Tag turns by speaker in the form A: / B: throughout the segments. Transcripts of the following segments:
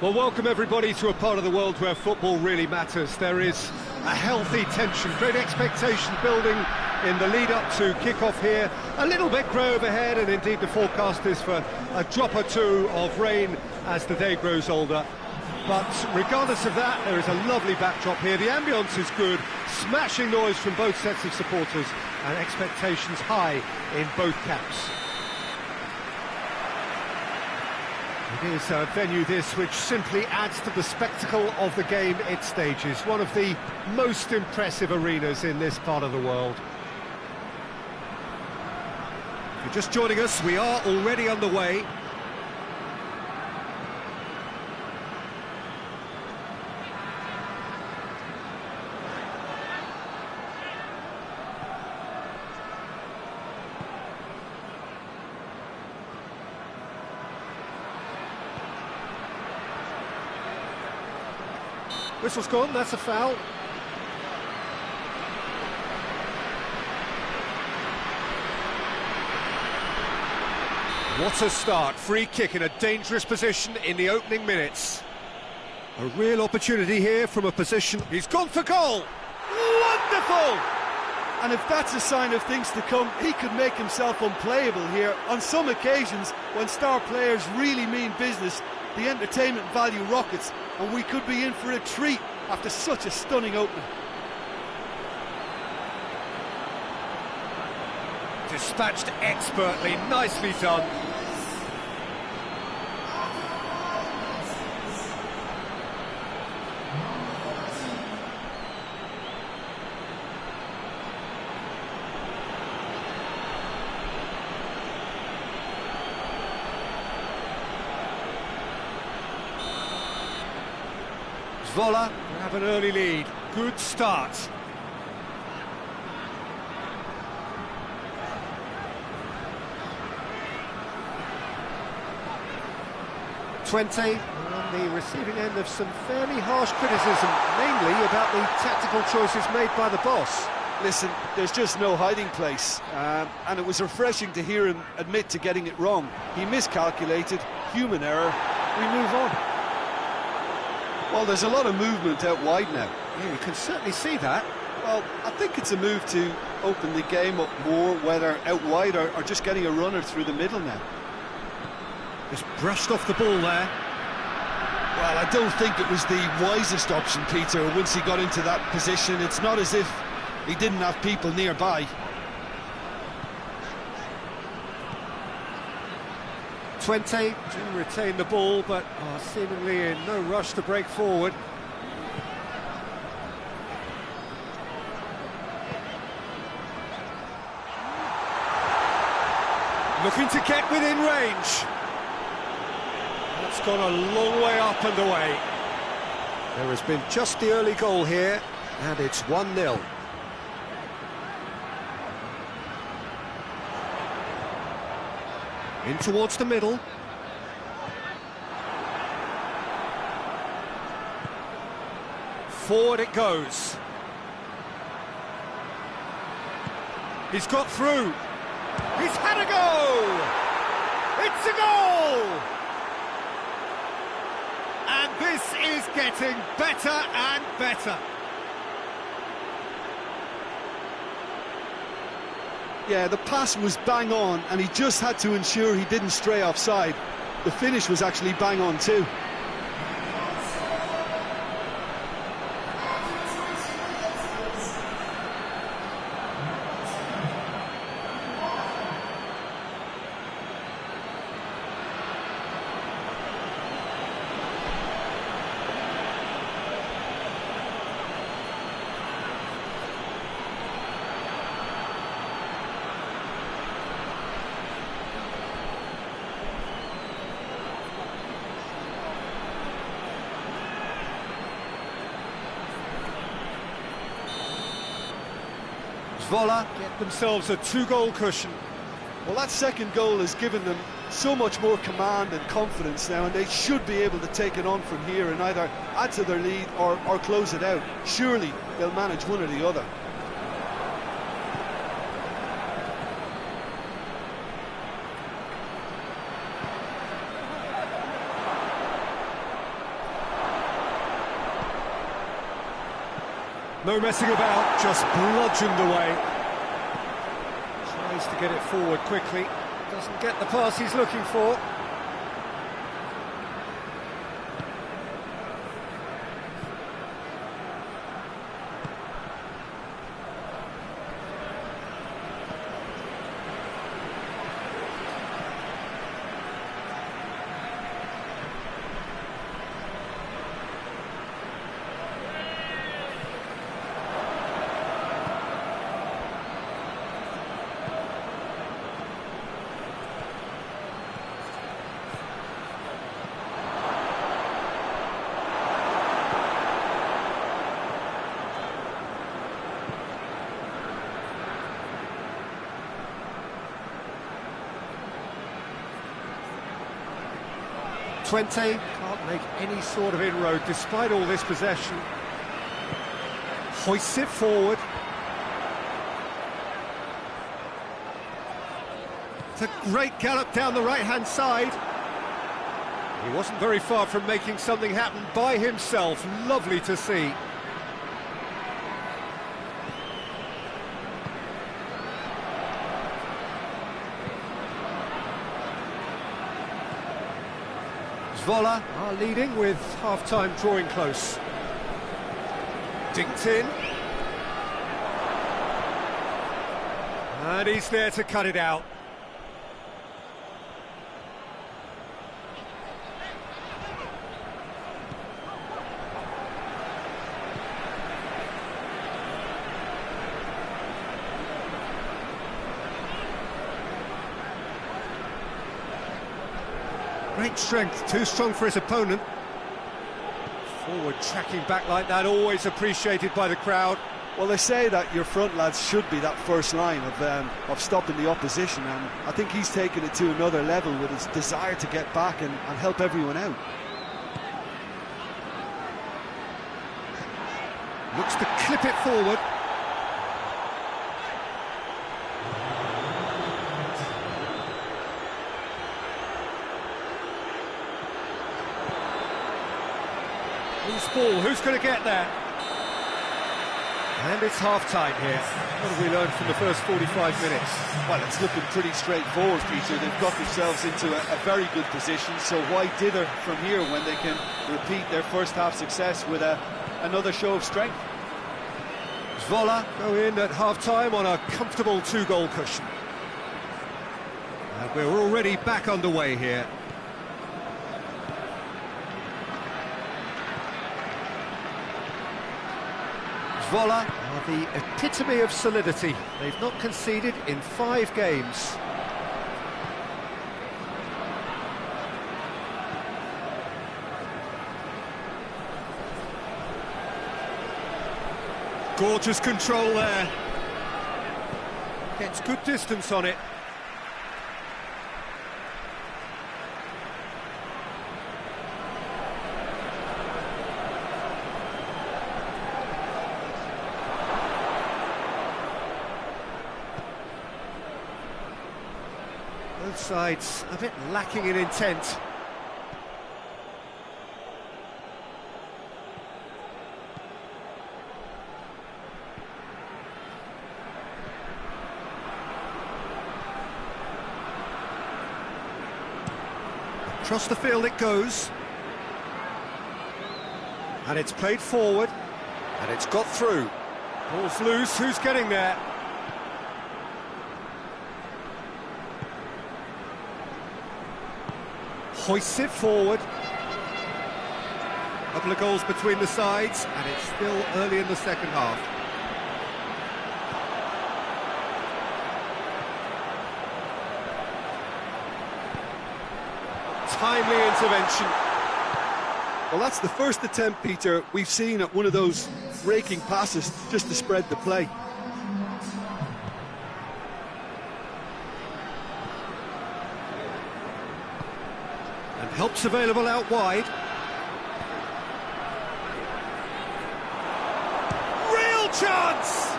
A: Well, welcome everybody to a part of the world where football really matters. There is a healthy tension, great expectation building in the lead-up to kick-off here. A little bit grey overhead, and indeed the forecast is for a drop or two of rain as the day grows older. But regardless of that, there is a lovely backdrop here. The ambience is good, smashing noise from both sets of supporters, and expectations high in both camps. It is a venue this which simply adds to the spectacle of the game it stages. One of the most impressive arenas in this part of the world. If you're just joining us, we are already underway. Whistle's gone, that's a foul. What a start, free kick in a dangerous position in the opening minutes. A real opportunity here from a position. He's gone for goal! Wonderful!
B: And if that's a sign of things to come, he could make himself unplayable here. On some occasions, when star players really mean business, the entertainment value rockets, and we could be in for a treat after such a stunning opening.
A: Dispatched expertly, nicely done. Zwolle have an early lead. Good start. On the receiving end of some fairly harsh criticism, mainly about the tactical choices made by the boss.
B: Listen, there's just no hiding place, and it was refreshing to hear him admit to getting it wrong. He miscalculated, human error, we move on. Well, there's a lot of movement out wide now.
A: Yeah, you can certainly see that.
B: Well, I think it's a move to open the game up more, whether out wide or just getting a runner through the middle now.
A: Just brushed off the ball there.
B: Well, I don't think it was the wisest option, Peter, once he got into that position. It's not as if he didn't have people nearby.
A: 20 to retain the ball, but seemingly in no rush to break forward. Looking to get within range. That's gone a long way up and away. There has been just the early goal here, and it's 1-0. In towards the middle. Forward it goes. He's got through. He's had a go! It's a goal! And this is getting better and better.
B: Yeah, the pass was bang on, and he just had to ensure he didn't stray offside. The finish was actually bang on too.
A: Zwolle get themselves a 2-goal cushion.
B: Well, that second goal has given them so much more command and confidence now, and they should be able to take it on from here and either add to their lead or close it out. Surely they'll manage one or the other.
A: No messing about, just bludgeoned away. Tries to get it forward quickly, doesn't get the pass he's looking for. Can't make any sort of inroad despite all this possession. Hoists it forward. It's a great gallop down the right-hand side. He wasn't very far from making something happen by himself. Lovely to see. Zwolle are leading with half-time drawing close. Dinked in. And he's there to cut it out. Great strength, too strong for his opponent. Forward tracking back like that, always appreciated by the crowd.
B: Well, they say that your front lads should be that first line of stopping the opposition, and I think he's taken it to another level with his desire to get back and help everyone out.
A: Looks to clip it forward. Loose ball, who's going to get there? And it's half-time here. What have we learned from the first 45 minutes?
B: Well, it's looking pretty straightforward, Peter. They've got themselves into a very good position, so why dither from here when they can repeat their first half success with another show of strength?
A: Zwolle go in at half-time on a comfortable 2-goal cushion. And we're already back underway here. Zwolle are the epitome of solidity. They've not conceded in 5 games. Gorgeous control there. Gets good distance on it. Both sides a bit lacking in intent. Across the field it goes. And it's played forward. And it's got through. Ball's loose, who's getting there? Hoists it forward. A couple of goals between the sides, and it's still early in the second half. Timely intervention.
B: Well, that's the first attempt, Peter, we've seen at one of those raking passes just to spread the play.
A: And help's available out wide. Real chance!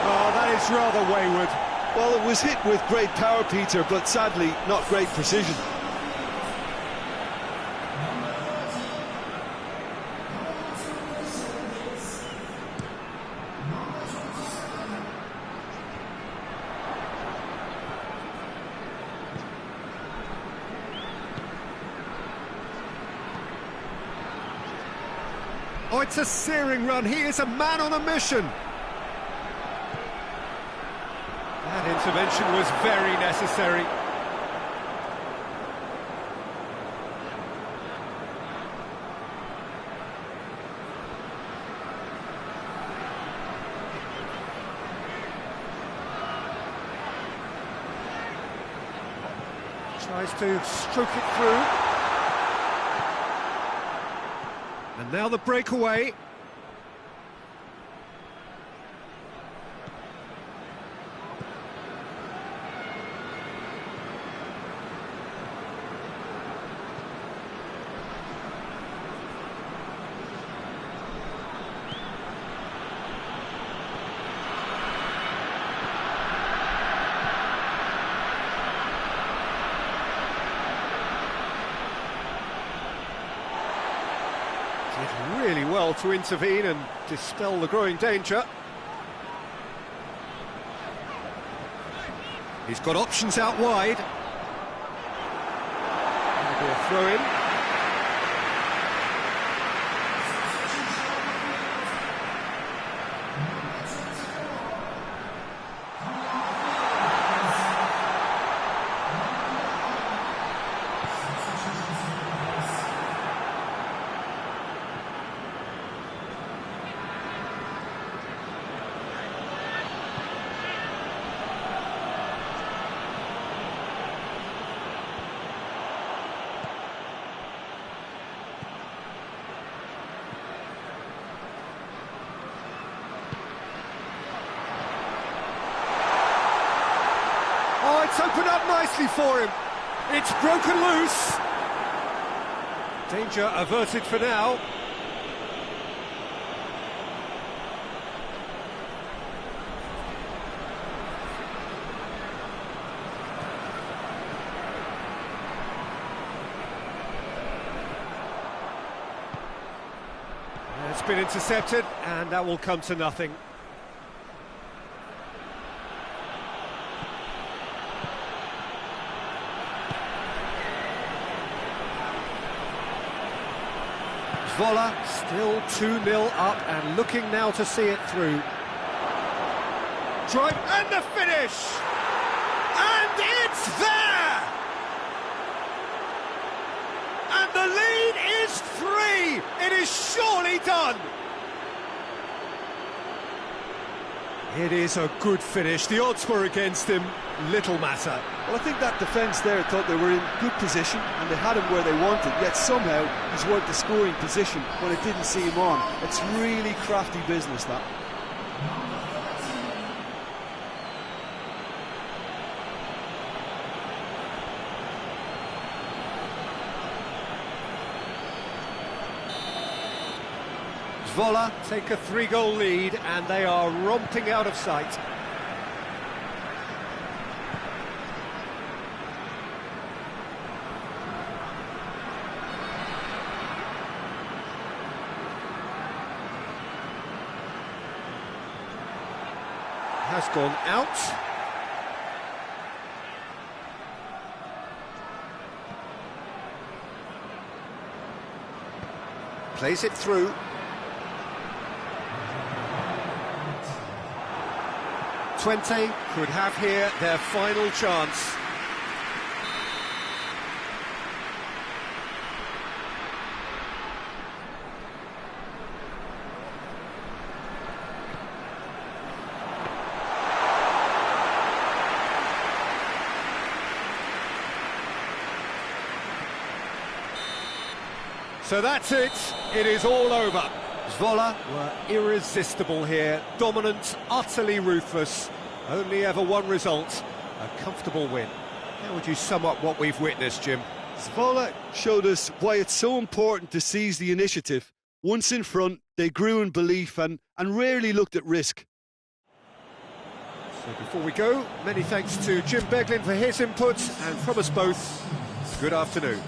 A: Oh, that is rather wayward.
B: Well, it was hit with great power, Peter, but sadly not great precision.
A: Oh, it's a searing run. He is a man on a mission. That intervention was very necessary. Tries to stroke it through. And now the breakaway. Did really well to intervene and dispel the growing danger. He's got options out wide. That'll be a throw-in. Oh, it's opened up nicely for him. It's broken loose. Danger averted for now. It's been intercepted, and that will come to nothing. Zwolle still 2-0 up and looking now to see it through. Drive and the finish! And it's there! And the lead is 3! It is surely done! It is a good finish. The odds were against him. Little matter.
B: Well, I think that defence there thought they were in good position and they had him where they wanted, yet somehow he's worked the scoring position when it didn't see him on. It's really crafty business, that.
A: Zwolle take a 3-goal lead and they are romping out of sight. Has gone out. Plays it through. Twente could have here their final chance. So that's it, it is all over. Zwolle were irresistible here, dominant, utterly ruthless. Only ever one result, a comfortable win. How would you sum up what we've witnessed, Jim?
B: Zwolle showed us why it's so important to seize the initiative. Once in front, they grew in belief and rarely looked at risk.
A: So before we go, many thanks to Jim Beglin for his input, and from us both, good afternoon.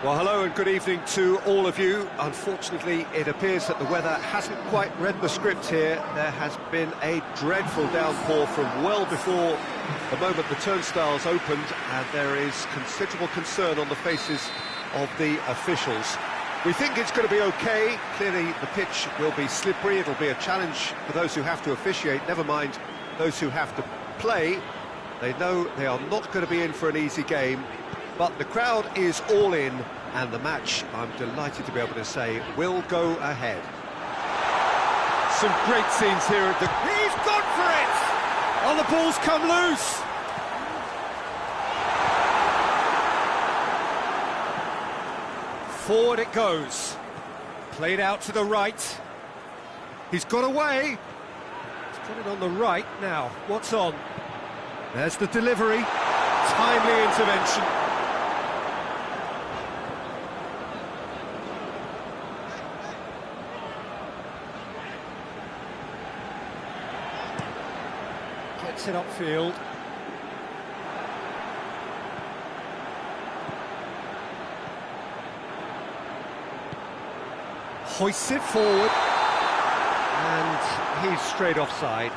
A: Well, hello and good evening to all of you. Unfortunately, it appears that the weather hasn't quite read the script here. There has been a dreadful downpour from well before the moment the turnstiles opened, and there is considerable concern on the faces of the officials. We think it's going to be okay. Clearly, the pitch will be slippery. It'll be a challenge for those who have to officiate, never mind those who have to play. They know they are not going to be in for an easy game. But the crowd is all in, and the match, I'm delighted to be able to say, will go ahead. Some great scenes here at the... He's gone for it! Oh, the ball's come loose! Forward it goes. Played out to the right. He's got away. He's got it on the right now. What's on? There's the delivery. Timely intervention. Gets it upfield. Hoists it forward. And he's straight offside.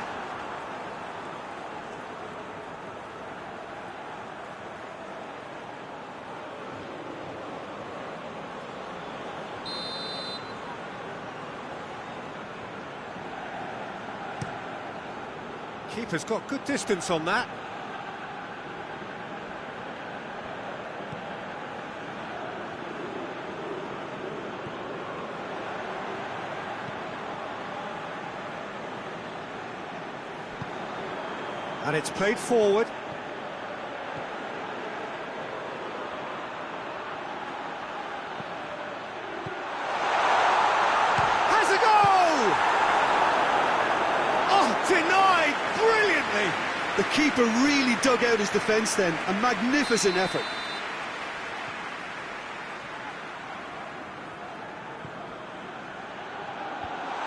A: Keeper's got good distance on that. And it's played forward. Has a goal! Oh, denied! Brilliantly!
B: The keeper really dug out his defence then, a magnificent effort.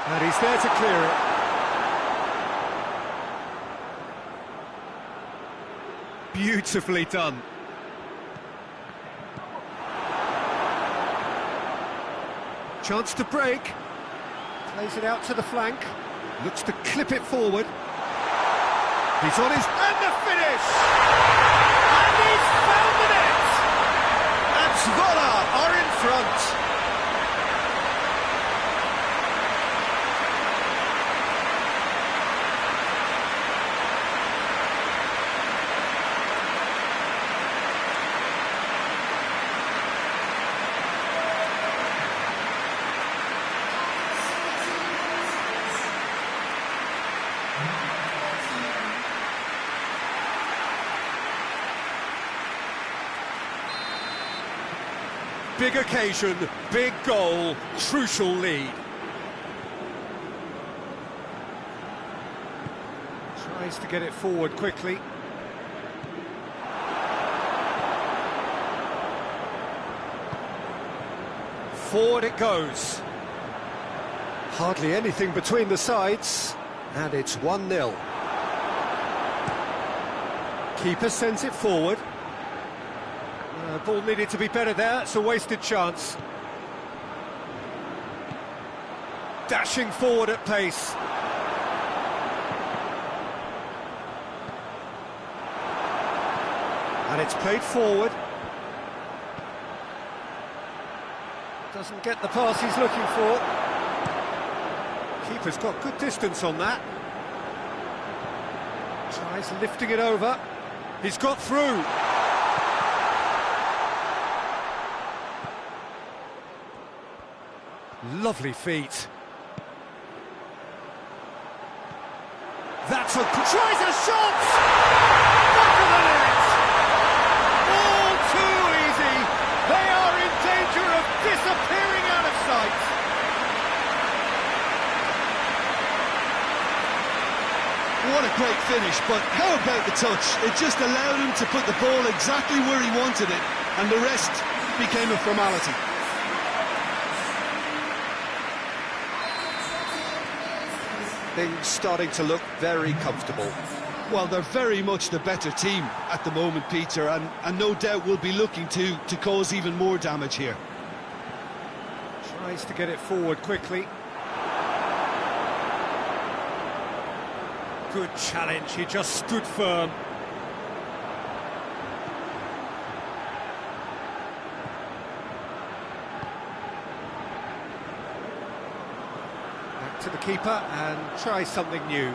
A: And he's there to clear it. Beautifully done. Chance to break. Plays it out to the flank. Looks to clip it forward. He's on his... And the finish! And he's found the net! And Zwolle are in front. Big occasion, big goal, crucial lead. Tries to get it forward quickly. Forward it goes. Hardly anything between the sides, and it's 1-0. Keeper sends it forward. Ball needed to be better there, it's a wasted chance. Dashing forward at pace. And it's played forward. Doesn't get the pass he's looking for. Keeper's got good distance on that. Tries lifting it over. He's got through. Lovely feet. That's a... Tries a shot! Back of the net! All too easy. They are in danger of disappearing out of sight.
B: What a great finish, but how about the touch? It just allowed him to put the ball exactly where he wanted it, and the rest became a formality.
A: Things starting to look very comfortable.
B: Well, they're very much the better team at the moment, Peter, and no doubt will be looking to cause even more damage here.
A: Tries to get it forward quickly. Good challenge, he just stood firm. Back to the keeper and try something new.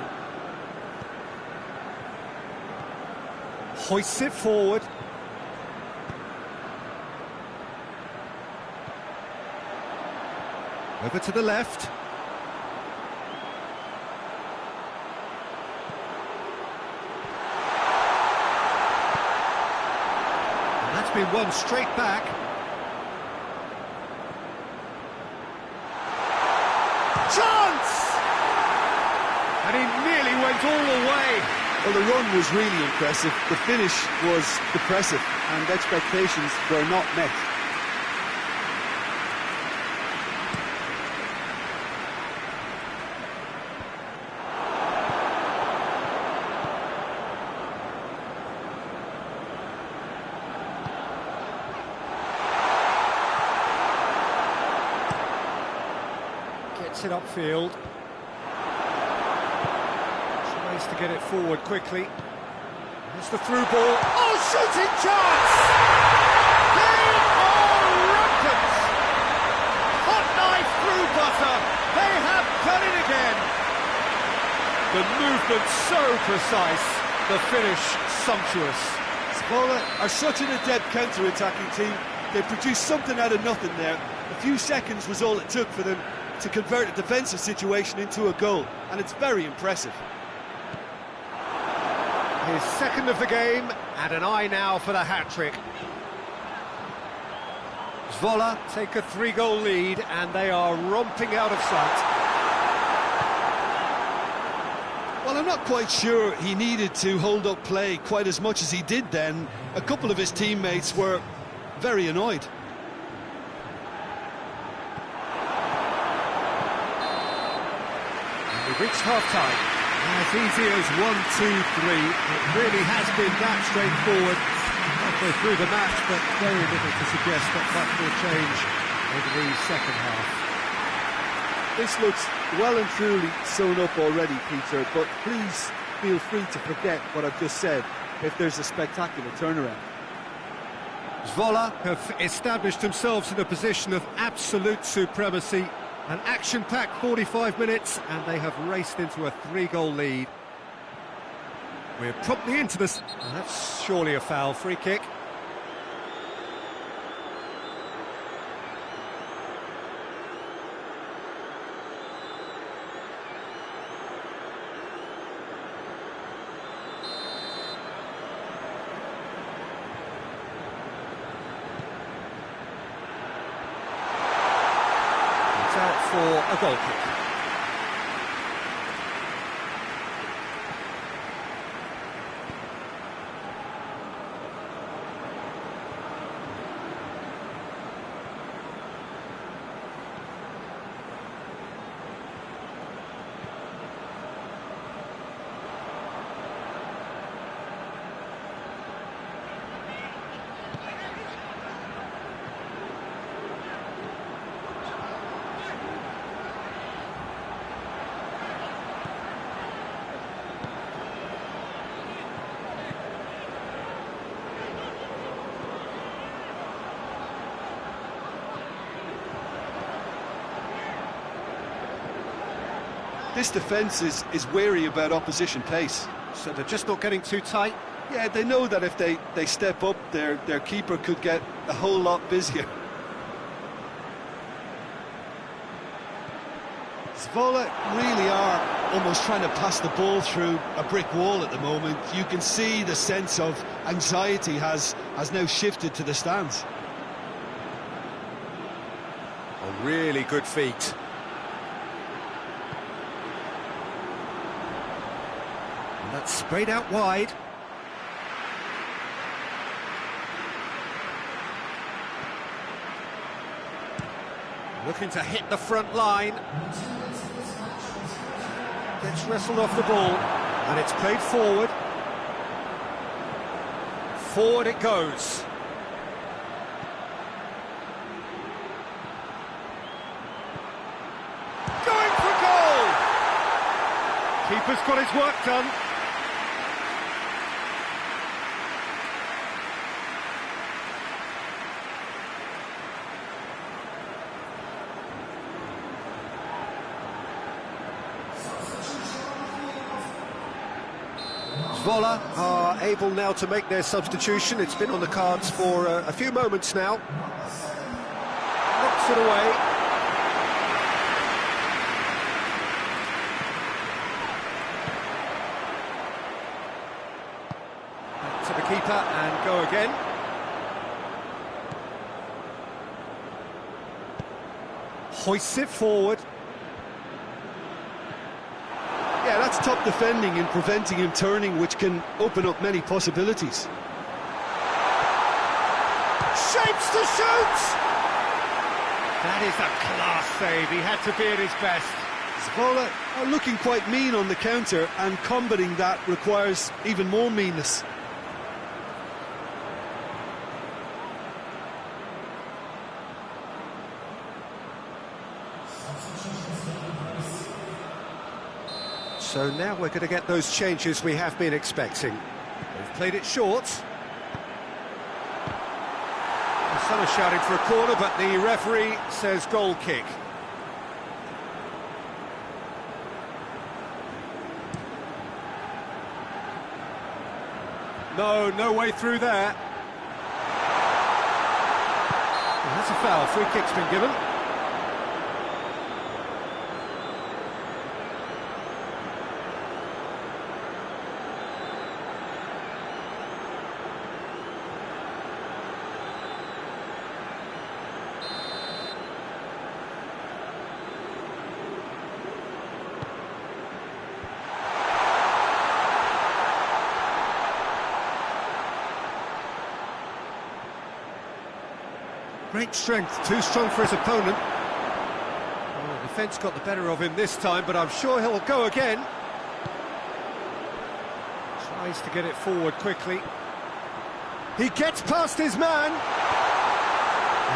A: Hoists it forward. Over to the left. And that's been won straight back. Chance! And he nearly went all the way.
B: Well, the run was really impressive, the finish was depressive, and expectations were not met.
A: Gets it upfield. Tries to get it forward quickly. There's the through ball. Oh, shooting chance! They are rampant! Hot knife through butter. They have done it again. The movement so precise. The finish sumptuous.
B: Zwolle are such an adept counter-attacking team. They produced something out of nothing there. A few seconds was all it took for them to convert a defensive situation into a goal, and it's very impressive.
A: His second of the game, and an eye now for the hat-trick. Zwolle take a 3-goal lead, and they are romping out of sight.
B: Well, I'm not quite sure he needed to hold up play quite as much as he did then. A couple of his teammates were very annoyed.
A: And we've reached half-time. As easy as 1, 2, 3. It really has been that straightforward. Halfway through the match, but very little to suggest that much will change over the second half.
B: This looks well and truly sewn up already, Peter, but please feel free to forget what I've just said if there's a spectacular turnaround.
A: Zwolle have established themselves in a position of absolute supremacy. An action-packed 45 minutes, and they have raced into a 3-goal lead. We're promptly into this. That's surely a foul. Free kick. Out for a goal kick.
B: This defence is wary about opposition pace.
A: So they're just not getting too tight.
B: Yeah, they know that if they step up, their keeper could get a whole lot busier. Zwolle really are almost trying to pass the ball through a brick wall at the moment. You can see the sense of anxiety has now shifted to the stands.
A: A really good feat. And that's sprayed out wide. Looking to hit the front line. Gets wrestled off the ball, and it's played forward. Forward it goes. Going for goal! Keeper's got his work done. Zwolle are able now to make their substitution. It's been on the cards for a few moments now. Knocks it away. Back to the keeper and go again. Hoists it forward.
B: Yeah, that's top defending and preventing him turning, which can open up many possibilities.
A: Shapes to shoot! That is a class save. He had to be at his best.
B: Zwolle are looking quite mean on the counter, and combating that requires even more meanness.
A: So now we're going to get those changes we have been expecting. They've played it short. Some are shouting for a corner, but the referee says goal kick. No way through there. Well, that's a foul. Free kick's been given. Great strength, too strong for his opponent. Well, the defence got the better of him this time, but I'm sure he'll go again. Tries to get it forward quickly. He gets past his man.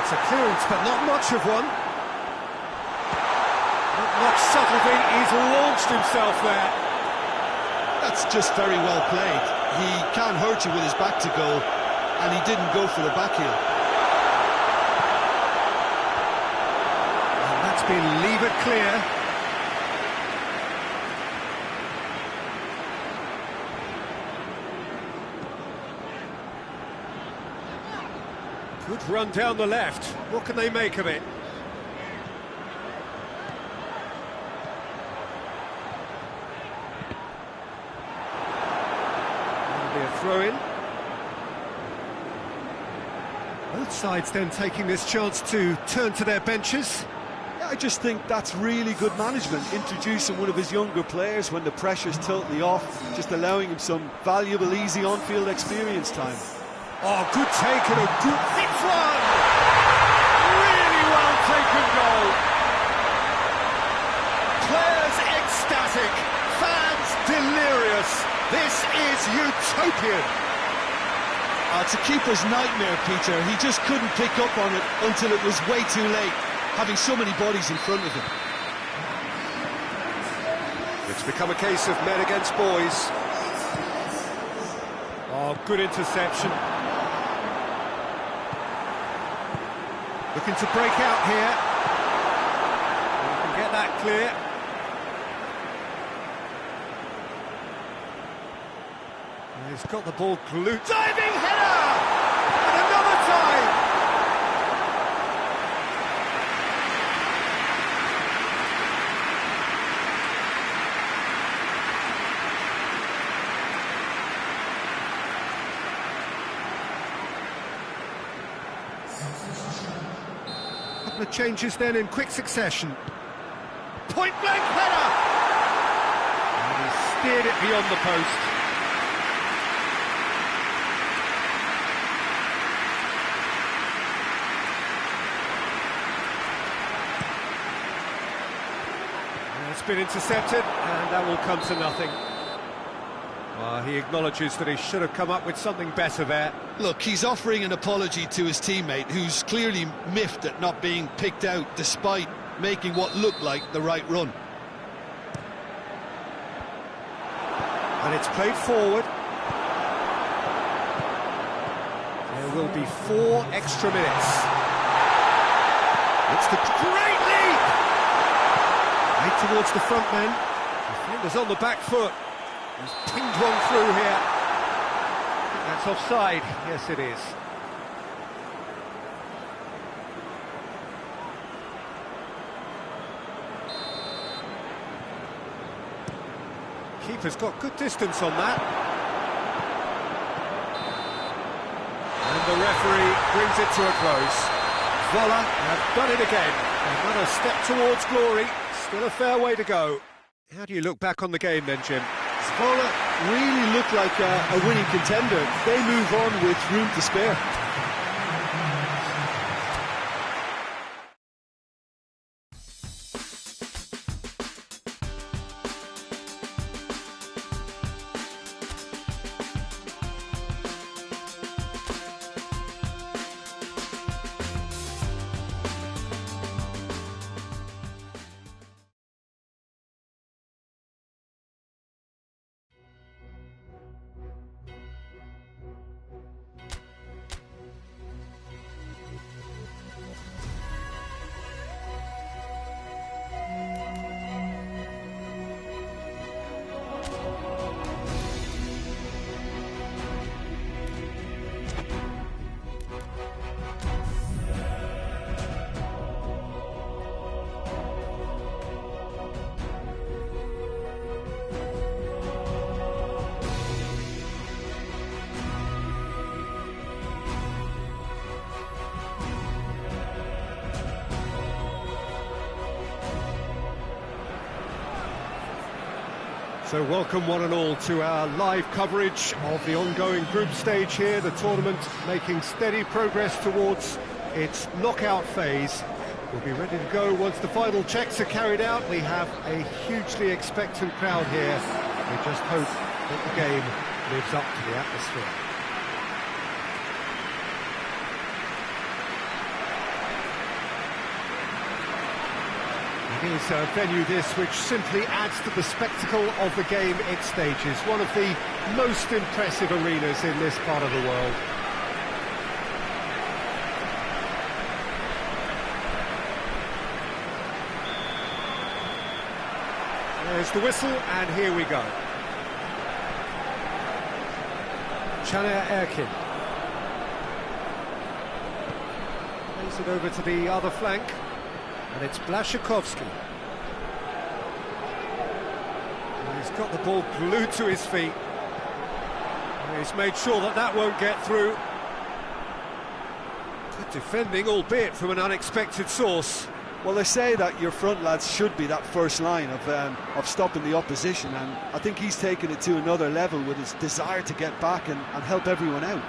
A: It's a clearance, but not much of one. Not much subtlety, he's launched himself there.
B: That's just very well played. He can't hurt you with his back to goal, and he didn't go for the backheel.
A: Been levered clear. Good run down the left. What can they make of it? That'll be a throw-in. Both sides then taking this chance to turn to their benches.
B: I just think that's really good management, introducing one of his younger players when the pressure's totally off, just allowing him some valuable, easy on-field experience time.
A: Oh, good take and a good hit one! Really well taken goal. Players ecstatic, fans delirious. This is utopian.
B: It's a keeper's nightmare, Peter. He just couldn't pick up on it until it was way too late, having so many bodies in front of him.
A: It's become a case of men against boys. Oh, good interception. Looking to break out here. We can get that clear. He's got the ball glued. Diving header! And another time! Couple of changes then in quick succession. Point-blank header! And he steered it beyond the post. It's been intercepted, and that will come to nothing. He acknowledges that he should have come up with something better there.
B: Look, he's offering an apology to his teammate, who's clearly miffed at not being picked out despite making what looked like the right run.
A: And it's played forward. There will be 4 extra minutes. It's the great leap! Right towards the front men. Defender's on the back foot. He's pinged one through here. I think that's offside. Yes, it is. Keeper's got good distance on that. And the referee brings it to a close. Zwolle have done it again. Another step towards glory. Still a fair way to go. How do you look back on the game then, Jim?
B: Zwolle really looked like a winning contender. They move on with room to spare.
A: So welcome one and all to our live coverage of the ongoing group stage here, the tournament making steady progress towards its knockout phase. We'll be ready to go once the final checks are carried out. We have a hugely expectant crowd here. We just hope that the game lives up to the atmosphere. It is a venue this which simply adds to the spectacle of the game it stages. One of the most impressive arenas in this part of the world. There's the whistle, and here we go. Erkin plays it over to the other flank. And it's Blashikovsky. He's got the ball glued to his feet. He's made sure that that won't get through. Good defending, albeit from an unexpected source.
B: Well, they say that your front lads should be that first line of stopping the opposition, and I think he's taken it to another level with his desire to get back and help everyone out.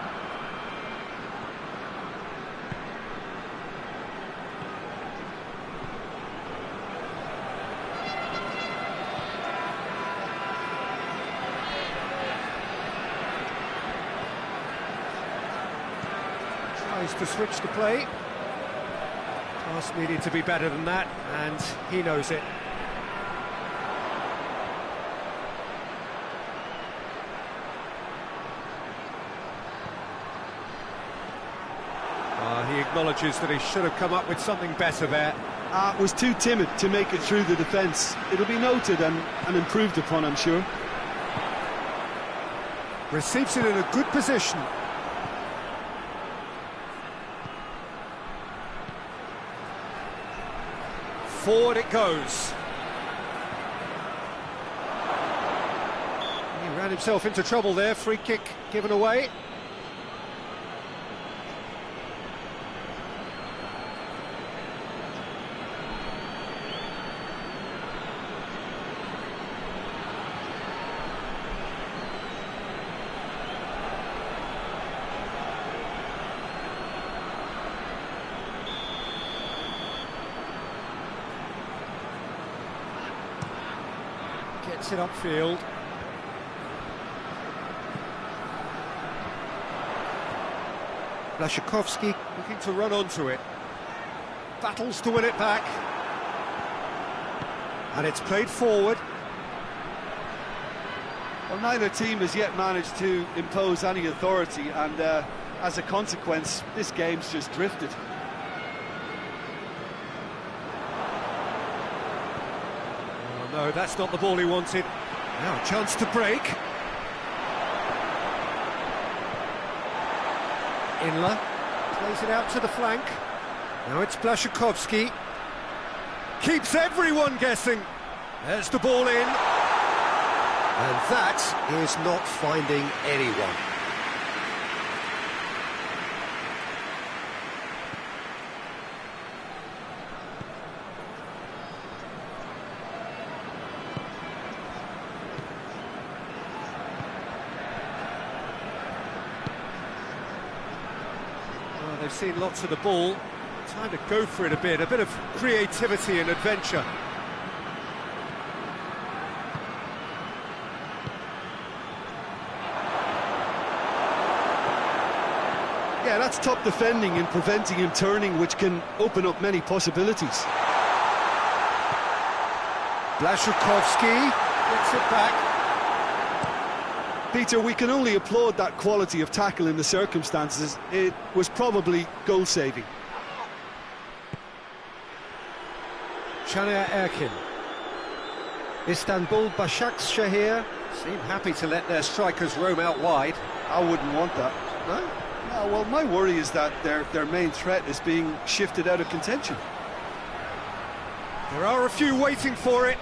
A: Tries to switch the play. Pass needed to be better than that, and he knows it. He acknowledges that he should have come up with something better there.
B: Was too timid to make it through the defence. It'll be noted and improved upon, I'm sure.
A: Receives it in a good position. Forward it goes. He ran himself into trouble there. Free kick given away. Gets it upfield. Blaszczykowski looking to run onto it. Battles to win it back. And it's played forward.
B: Well, neither team has yet managed to impose any authority, and as a consequence, this game's just drifted.
A: Oh no, that's not the ball he wanted. Now a chance to break. Inler plays it out to the flank. Now it's Blaszczykowski. Keeps everyone guessing. There's the ball in. And that is not finding anyone. Well, they've seen lots of the ball. Time to go for it a bit of creativity and adventure.
B: Yeah, that's top defending and preventing him turning, which can open up many possibilities.
A: Blaszczykowski gets it back.
B: Peter, we can only applaud that quality of tackle in the circumstances. It was probably goal-saving.
A: Caner Erkin. Istanbul Başakşehir seem happy to let their strikers roam out wide.
B: I wouldn't want that.
A: No?
B: No, well, my worry is that their main threat is being shifted out of contention.
A: There are a few waiting for it.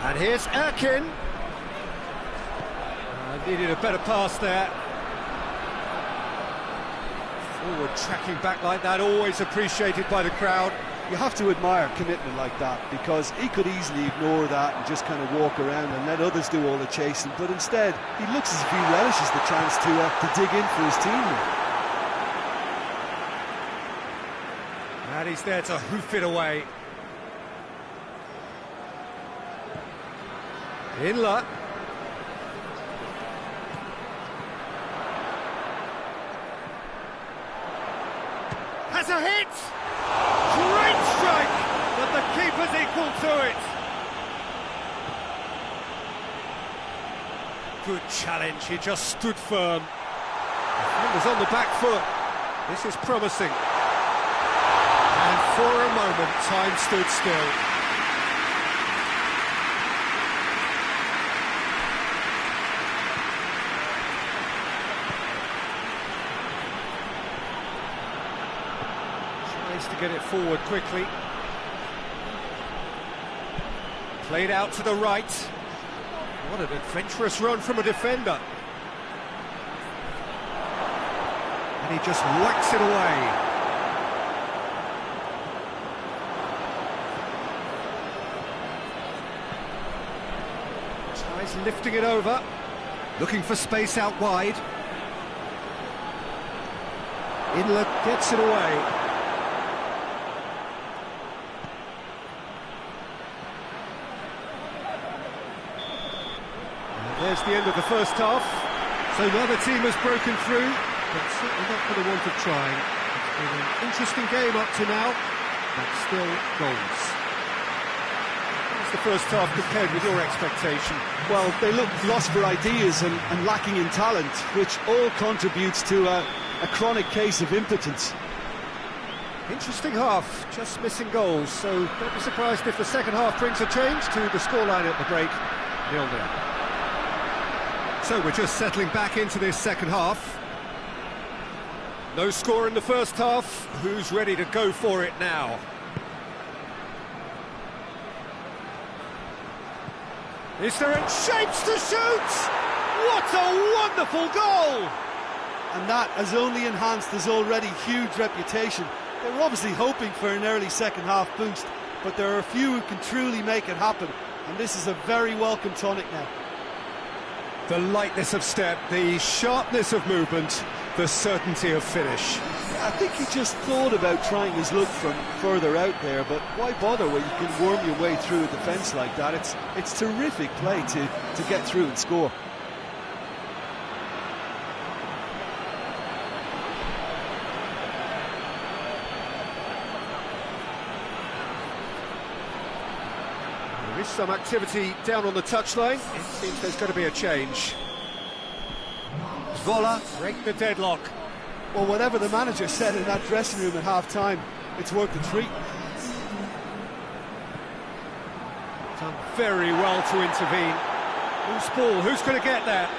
A: And here's Erkin. Needed a better pass there. Forward tracking back like that, always appreciated by the crowd.
B: You have to admire commitment like that, because he could easily ignore that and just kind of walk around and let others do all the chasing, but instead he looks as if he relishes the chance to dig in for his team.
A: And he's there to hoof it away. Inler. Has a hit! Great strike! But the keeper's equal to it! Good challenge, he just stood firm. Defender's on the back foot. This is promising. And for a moment, time stood still. To get it forward quickly. Played out to the right. What an adventurous run from a defender. And he just whacks it away. Tries lifting it over. Looking for space out wide. Inler gets it away. There's the end of the first half. So neither team has broken through, but certainly not for the want of trying. It's been an interesting game up to now, but still goals. How's the first half compared with your expectation?
B: Well, they look lost for ideas and lacking in talent, which all contributes to a chronic case of impotence.
A: Interesting half, just missing goals, so don't be surprised if the second half brings a change to the scoreline at the break, 0-0. So we're just settling back into this second half. No score in the first half. Who's ready to go for it now? Is there any shapes to shoot? What a wonderful goal!
B: And that has only enhanced his already huge reputation. They were obviously hoping for an early second half boost, but there are a few who can truly make it happen, and this is a very welcome tonic now.
A: The lightness of step, the sharpness of movement, the certainty of finish.
B: I think he just thought about trying his luck from further out there, but why bother when you can worm your way through a defence like that? It's terrific play to get through and score.
A: There is some activity down on the touchline. It seems there's going to be a change. Zwolle break the deadlock.
B: Well, whatever the manager said in that dressing room at half-time, it's worth the treat.
A: Done very well to intervene. Who's ball? Who's going to get there?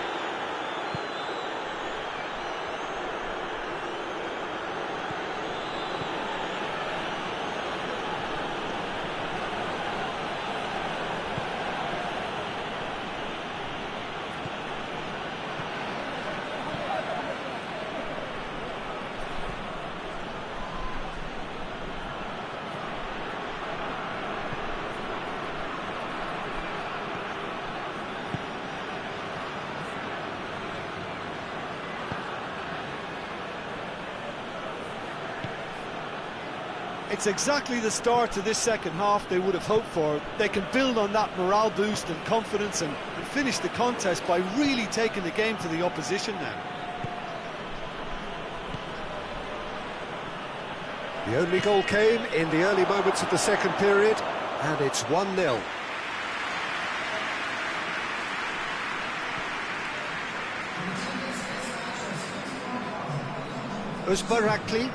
B: It's exactly the start to this second half they would have hoped for. They can build on that morale boost and confidence and finish the contest by really taking the game to the opposition now.
A: The only goal came in the early moments of the second period, and it's 1-0. Uzbarakli.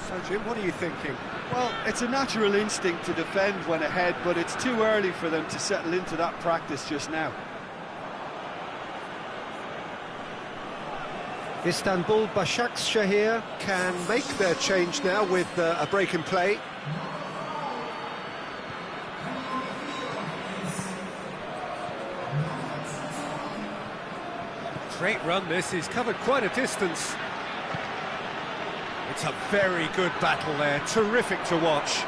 A: So, Jim, what are you thinking?
B: Well, it's a natural instinct to defend when ahead, but it's too early for them to settle into that practice just now.
A: Istanbul Başakşehir can make their change now with a break in play. Great run this, he's covered quite a distance. It's a very good battle there, terrific to watch.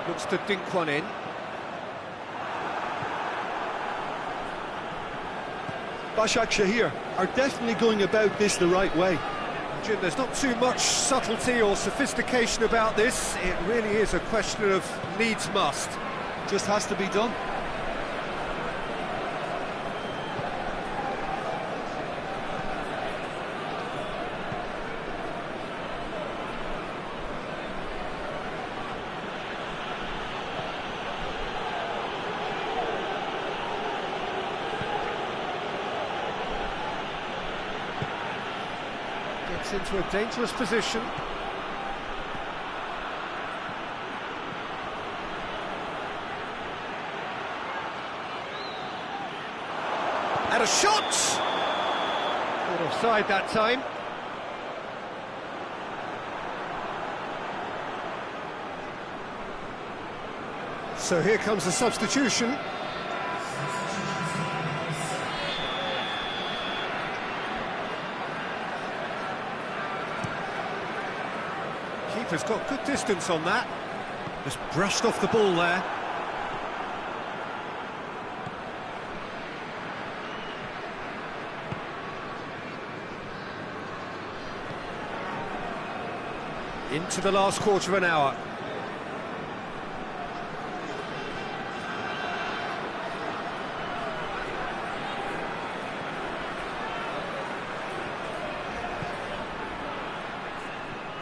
A: Looks to dink one in.
B: Başakşehir are definitely going about this the right way.
A: Jim, there's not too much subtlety or sophistication about this. It really is a question of needs must.
B: Just has to be done.
A: Gets into a dangerous position. And a shot! Caught offside that time. So here comes the substitution. Keeper's got good distance on that. Just brushed off the ball there. Into the last quarter of an hour.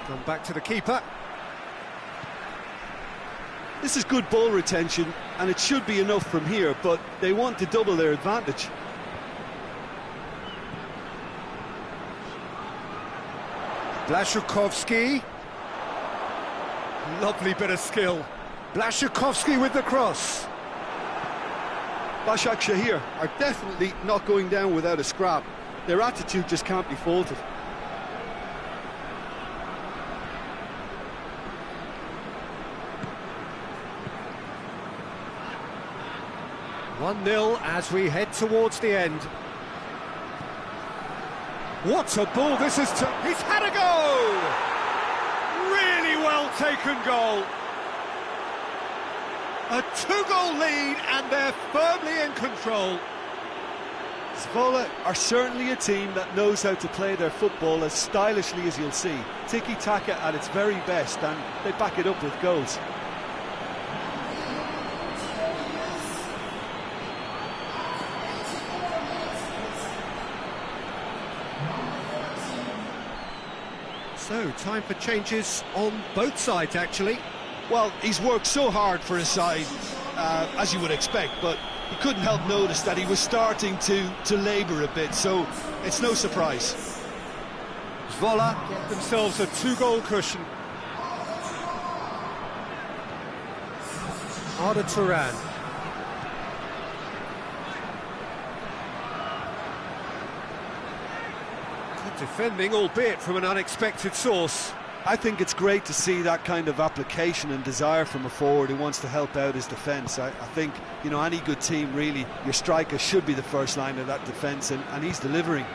A: Gone back to the keeper.
B: This is good ball retention, and it should be enough from here, but they want to double their advantage.
A: Błaszczykowski. Lovely bit of skill. Błaszczykowski with the cross.
B: Başakşehir are definitely not going down without a scrap. Their attitude just can't be faulted.
A: One 0 as we head towards the end. What a ball this is to... He's had a go! Really well taken goal. A two-goal lead and they're firmly in control.
B: Zwolle are certainly a team that knows how to play their football as stylishly as you'll see. Tiki-taka at its very best, and they back it up with goals.
A: So, time for changes on both sides, actually.
B: Well, he's worked so hard for his side, as you would expect, but he couldn't help notice that he was starting to labour a bit, so it's no surprise.
A: Zwolle get themselves a 2-goal cushion. Arda Turan. Good defending, albeit from an unexpected source.
B: I think it's great to see that kind of application and desire from a forward who wants to help out his defence. I think, you know, any good team, really, your striker should be the first line of that defence, and he's delivering.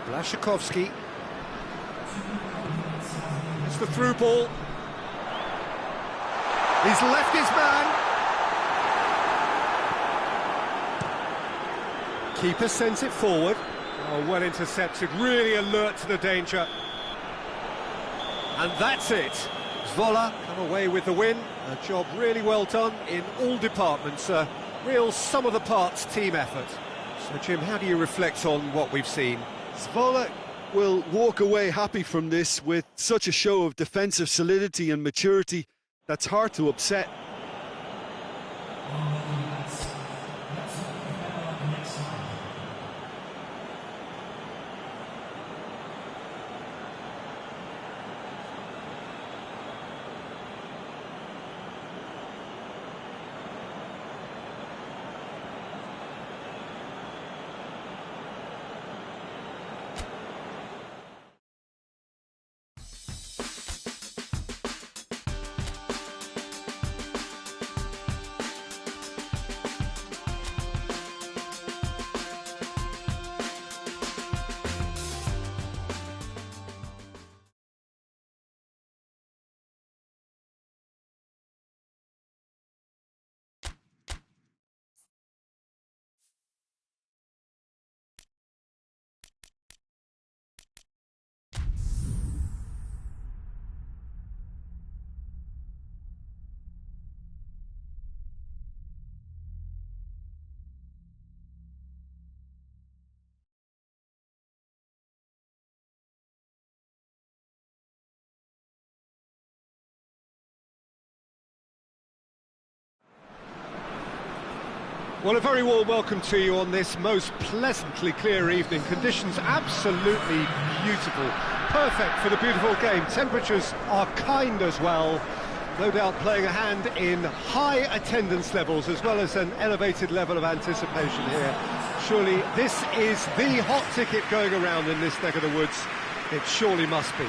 A: Blashikovsky. It's the through ball. He's left his man. Keeper sends it forward. Oh, well intercepted, really alert to the danger. And that's it. Zwolle come away with the win. A job really well done in all departments. A real sum-of-the-parts team effort. So, Jim, how do you reflect on what we've seen?
B: Zwolle will walk away happy from this with such a show of defensive solidity and maturity that's hard to upset.
A: Well, a very warm welcome to you on this most pleasantly clear evening. Conditions absolutely beautiful. Perfect for the beautiful game. Temperatures are kind as well. No doubt playing a hand in high attendance levels as well as an elevated level of anticipation here. Surely this is the hot ticket going around in this neck of the woods. It surely must be.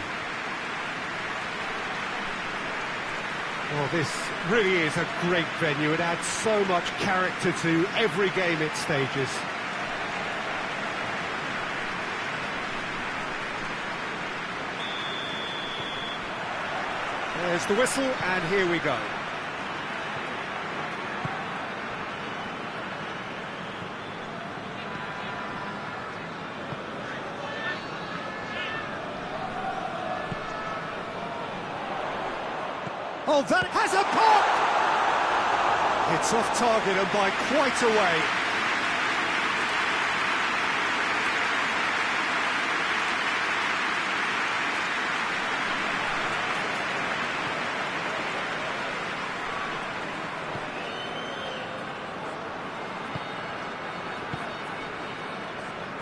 A: Well, this really is a great venue. It adds so much character to every game it stages. There's the whistle, and here we go. Oh, that has a pop! It's off target and by quite a way.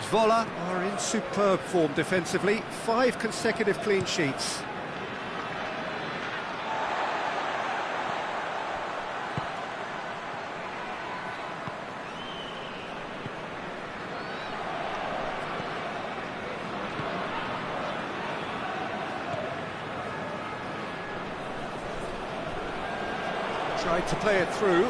A: Zwolle are in superb form defensively. 5 consecutive clean sheets. Tried to play it through.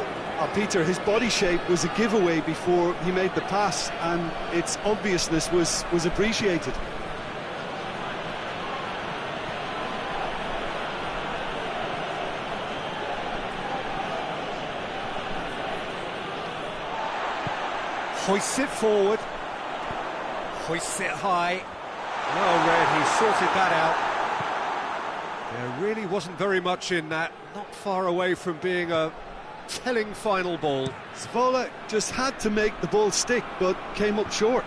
B: Peter, his body shape was a giveaway before he made the pass, and its obviousness was appreciated.
A: Hoists it forward. Hoists it high. Well read, he sorted that out. There really wasn't very much in that, not far away from being a telling final ball.
B: Zwolle just had to make the ball stick, but came up short.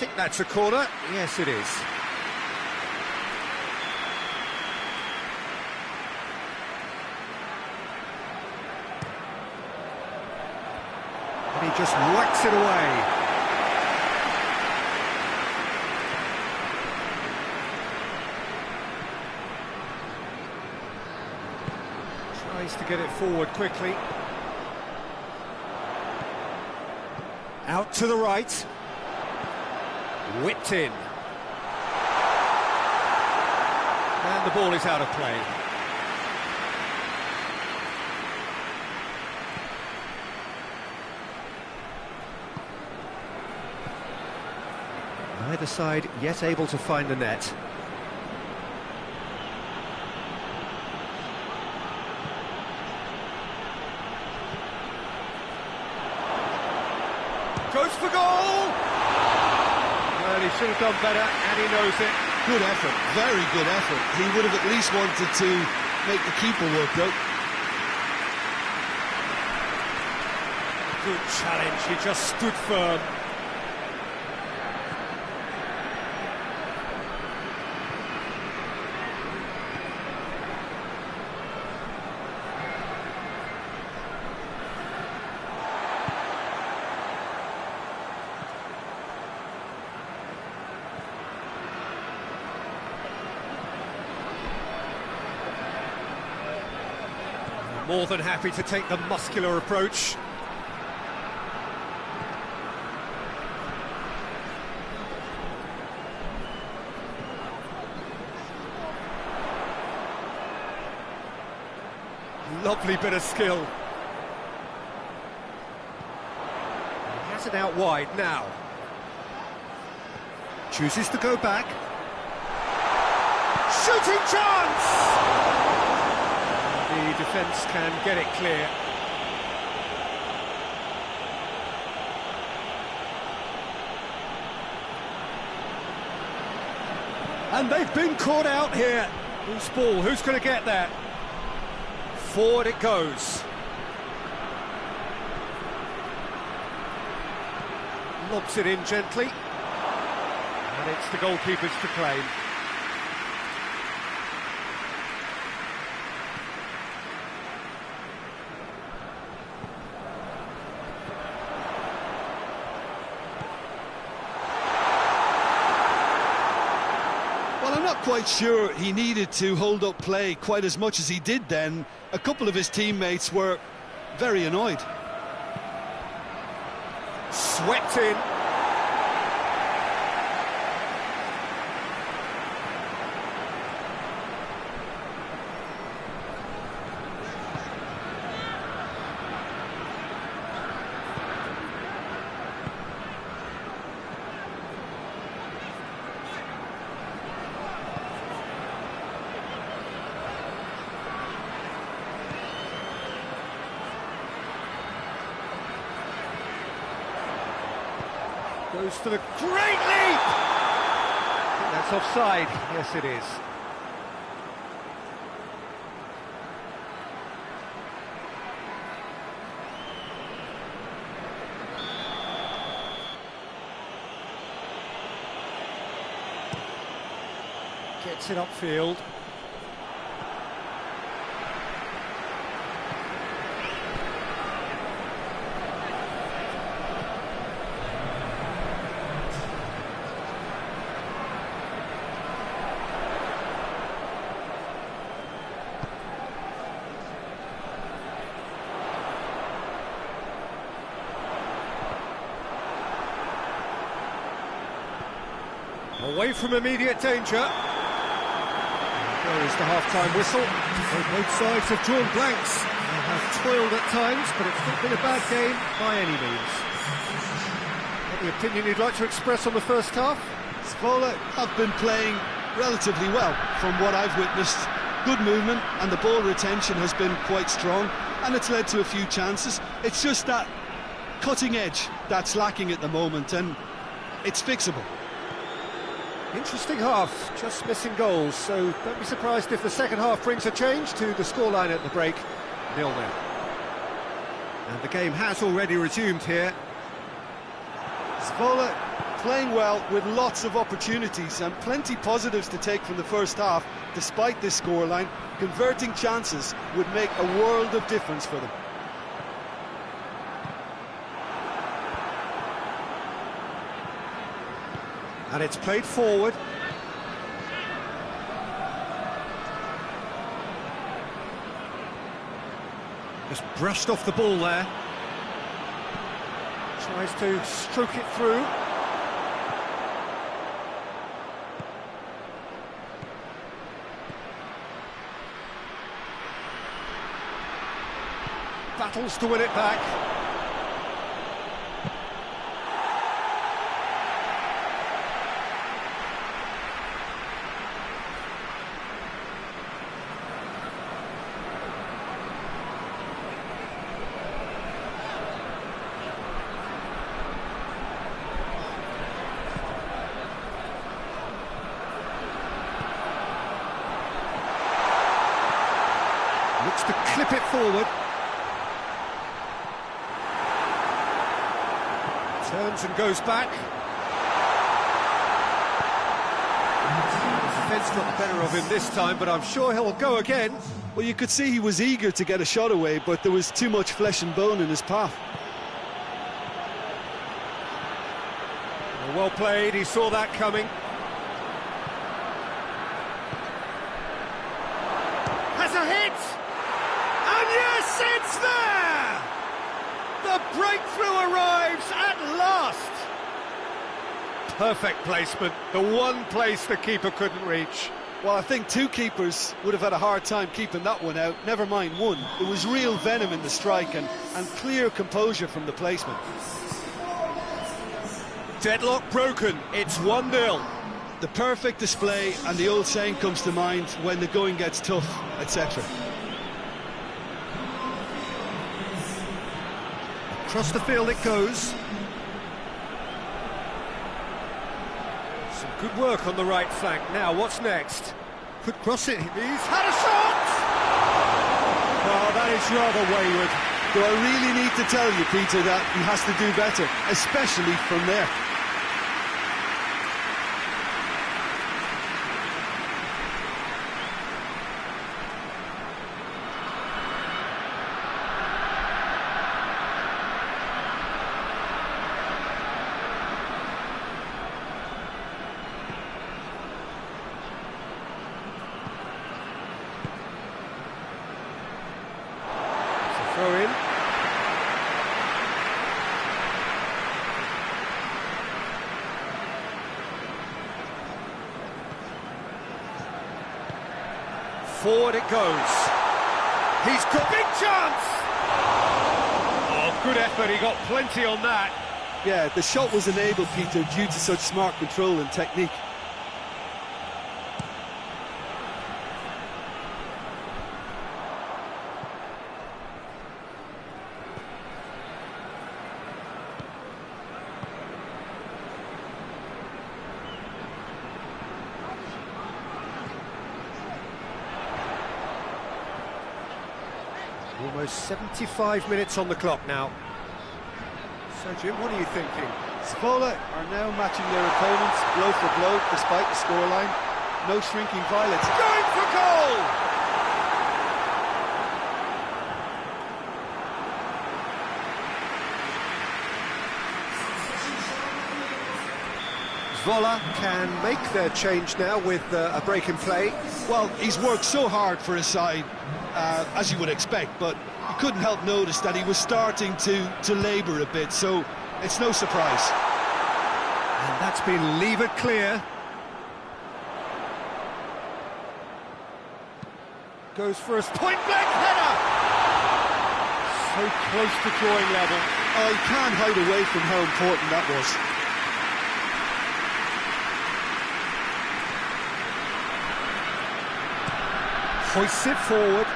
A: think that's a corner. Yes, it is. And he just whacks it away. Tries to get it forward quickly. Out to the right. Whipped in. And the ball is out of play. Neither side yet able to find the net. Goes for goal! Well, he should have done better, and he knows it.
B: Good effort, very good effort. He would have at least wanted to make the keeper work, though.
A: Good challenge, he just stood firm. More than happy to take the muscular approach. Lovely bit of skill. He has it out wide now. Chooses to go back. Shooting chance! The defence can get it clear. And they've been caught out here. Who's ball? Who's going to get that? Forward it goes. Lobs it in gently. And it's the goalkeeper's to claim.
B: Well, I'm not quite sure he needed to hold up play quite as much as he did then. A couple of his teammates were very annoyed.
A: Swept in. Goes for the great leap! I think that's offside. Yes, it is. Gets it upfield. Away from immediate danger. There is the half-time whistle. Both sides have drawn blanks. They have toiled at times, but it's not been a bad game by any means. Any opinion you'd like to express on the first half?
B: Zwolle have been playing relatively well from what I've witnessed. Good movement, and the ball retention has been quite strong, and it's led to a few chances. It's just that cutting edge that's lacking at the moment, and it's fixable.
A: Interesting half, just missing goals, so don't be surprised if the second half brings a change to the scoreline at the break, 0-0. And the game has already resumed here.
B: Zwolle Playing well with lots of opportunities and plenty positives to take from the first half, despite this scoreline. Converting chances would make a world of difference for them.
A: And it's played forward. Just brushed off the ball there. Tries to stroke it through. Battles to win it back. Looks to clip it forward. Turns and goes back. The defence got the better of him this time, but I'm sure he'll go again.
B: Well, you could see he was eager to get a shot away, but there was too much flesh and bone in his path.
A: Well played, he saw that coming. Has a hit! And yes, it's there! The breakthrough arrives at last! Perfect placement, the one place the keeper couldn't reach.
B: Well, I think two keepers would have had a hard time keeping that one out, never mind one. There was real venom in the strike and clear composure from the placement.
A: Deadlock broken, it's 1-0.
B: The perfect display, and the old saying comes to mind, when the going gets tough, etc.
A: Across the field it goes. Some good work on the right flank. Now, what's next? Could cross it. He's had a shot! Oh, that is rather wayward.
B: Do I really need to tell you, Peter, that he has to do better, especially from there?
A: Throw in. Forward it goes. He's got big chance! Oh, good effort, he got plenty on that.
B: Yeah, the shot was enabled, Peter, due to such smart control and technique.
A: Almost 75 minutes on the clock now. So, Jim, what are you thinking?
B: Zwolle are now matching their opponents blow for blow despite the scoreline. No shrinking violets.
A: Going for goal! Zwolle can make their change now with a break in play.
B: Well, he's worked so hard for his side, as you would expect, but you couldn't help notice that he was starting to labour a bit, so it's no surprise.
A: And that's been levered clear. Goes for a point-blank header! So close to drawing level.
B: Oh, you can't hide away from how important that was.
A: Hoists it forward.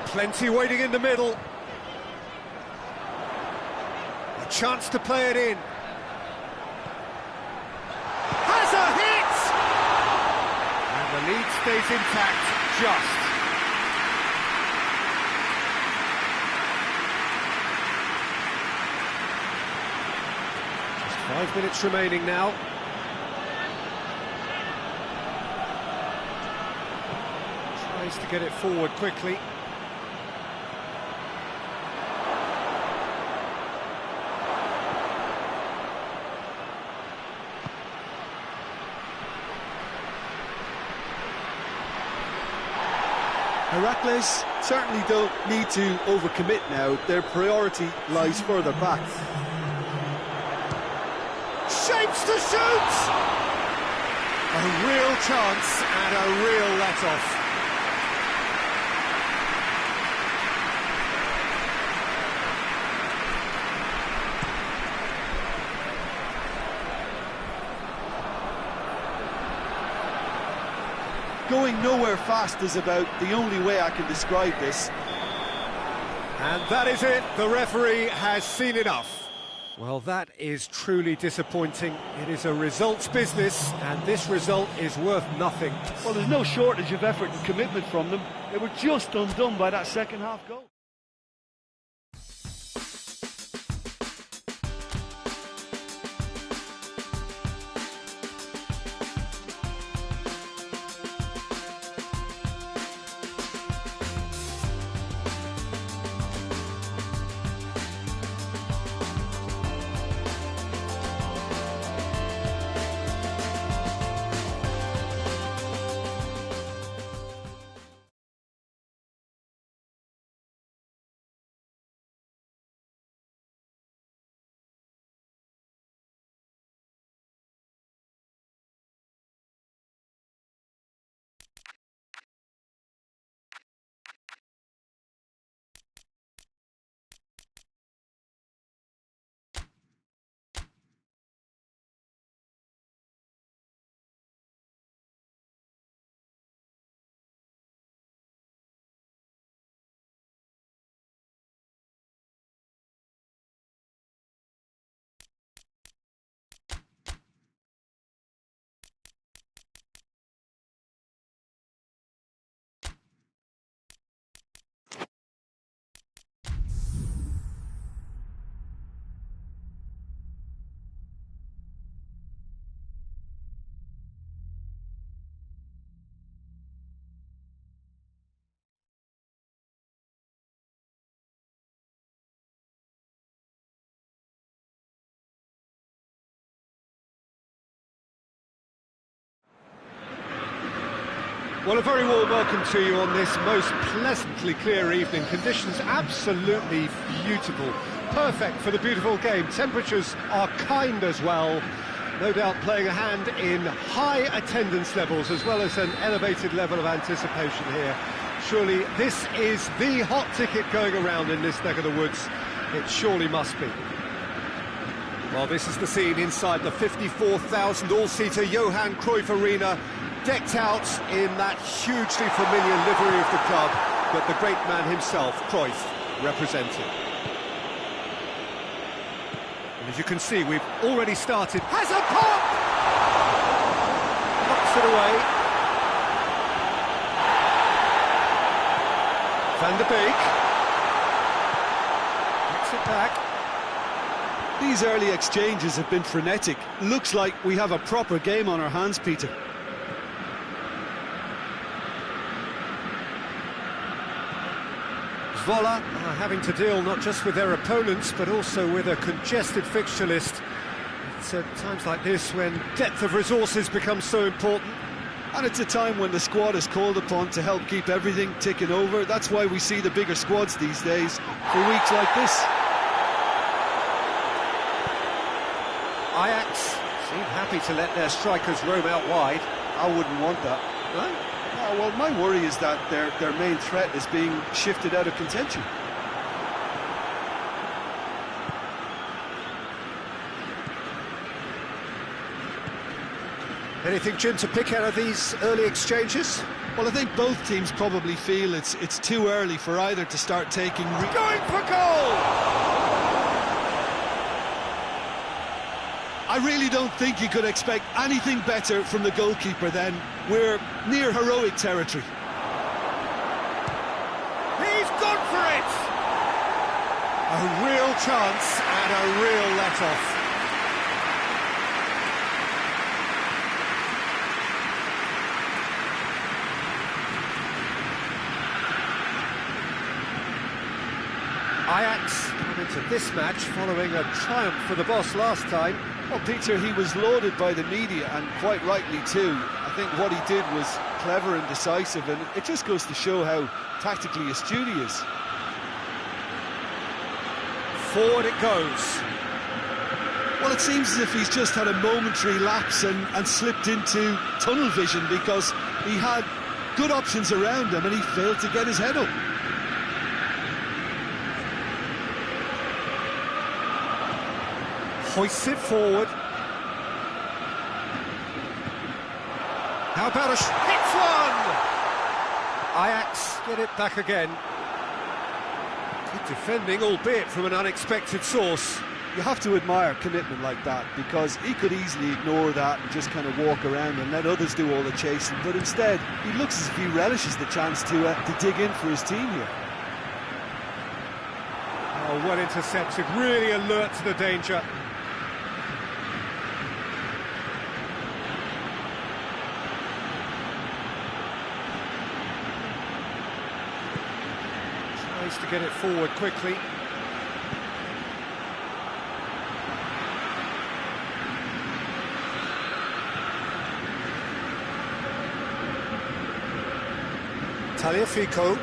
A: Plenty waiting in the middle. chance to play it in. Has a hit! And the lead stays intact, just. Just 5 minutes remaining now. Tries to get it forward quickly.
B: Heracles certainly don't need to overcommit now. Their priority lies further back.
A: Shapes to shoot! A real chance and a real let-off.
B: Going nowhere fast is about the only way I can describe this.
A: And that is it. The referee has seen enough. Well, that is truly disappointing. It is a results business, and this result is worth nothing.
B: Well, there's no shortage of effort and commitment from them. They were just undone by that second half goal.
A: Well, a very warm welcome to you on this most pleasantly clear evening. Conditions absolutely beautiful. Perfect for the beautiful game. Temperatures are kind as well. No doubt playing a hand in high attendance levels as well as an elevated level of anticipation here. Surely this is the hot ticket going around in this neck of the woods. It surely must be. Well, this is the scene inside the 54,000 all-seater Johan Cruyff Arena, decked out in that hugely familiar livery of the club that the great man himself, Cruyff, represented. And as you can see, we've already started. Has a pop! Knocks it away. Van der Beek. Gets it back.
B: These early exchanges have been frenetic. Looks like we have a proper game on our hands, Peter.
A: Zwolle are having to deal not just with their opponents, but also with a congested fixture list. It's at times like this when depth of resources becomes so important.
B: And it's a time when the squad is called upon to help keep everything ticking over. That's why we see the bigger squads these days for weeks like this.
A: Ajax seem happy to let their strikers roam out wide.
B: I wouldn't want that.
A: No?
B: Well, my worry is that their main threat is being shifted out of contention.
A: Anything, Jim, to pick out of these early exchanges?
B: Well, I think both teams probably feel it's too early for either to start taking...
A: Going for goal!
B: I really don't think you could expect anything better from the goalkeeper then. We're near heroic territory.
A: He's gone for it! A real chance and a real let-off. Ajax come into this match following a triumph for the boss last time.
B: Well, Peter, he was lauded by the media, and quite rightly too. I think what he did was clever and decisive, and it just goes to show how tactically astute he is.
A: Forward it goes.
B: Well, it seems as if he's just had a momentary lapse and slipped into tunnel vision, because he had good options around him and he failed to get his head up.
A: Hoists it forward. How about a hits one? Ajax get it back again. Good defending, albeit from an unexpected source.
B: You have to admire commitment like that, because he could easily ignore that and just kind of walk around and let others do all the chasing, but instead he looks as if he relishes the chance to dig in for his team here.
A: Oh, well intercepted, really alert to the danger. Tries to get it forward quickly. Tagliafico.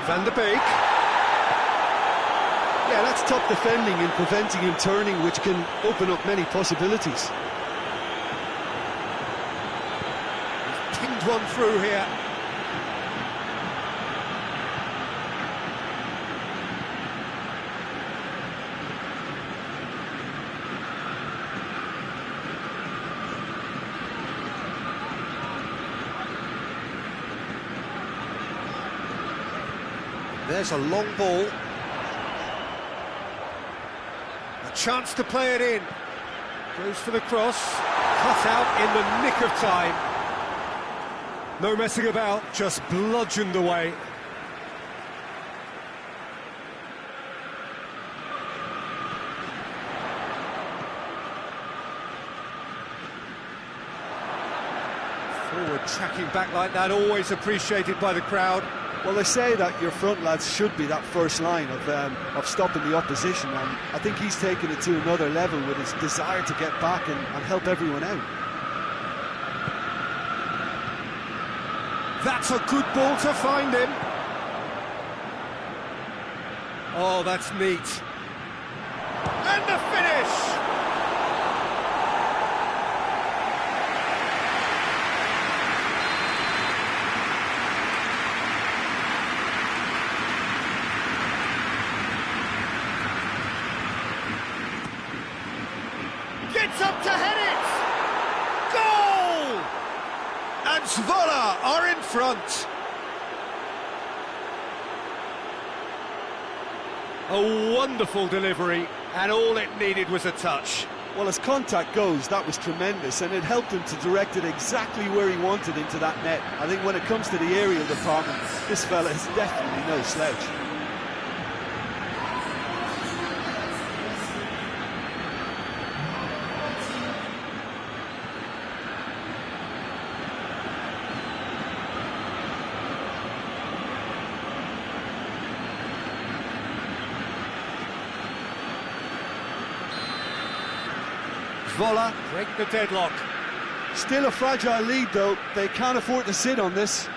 A: Van der Beek.
B: Yeah, that's top defending and preventing him turning, which can open up many possibilities.
A: He's pinged one through here. There's a long ball. A chance to play it in. Goes for the cross. Cut out in the nick of time. No messing about, just bludgeoned away. Forward tracking back like that, always appreciated by the crowd.
B: Well, they say that your front lads should be that first line of stopping the opposition, and I think he's taken it to another level with his desire to get back and help everyone out.
A: That's a good ball to find him. Oh, that's neat. And the finish! Gets up to head it! Goal! And Zwolle are in front. A wonderful delivery, and all it needed was a touch.
B: Well, as contact goes, that was tremendous, and it helped him to direct it exactly where he wanted into that net. I think when it comes to the aerial department, this fella is definitely no slouch.
A: Zwolle break the deadlock.
B: Still a fragile lead, though. They can't afford to sit on this.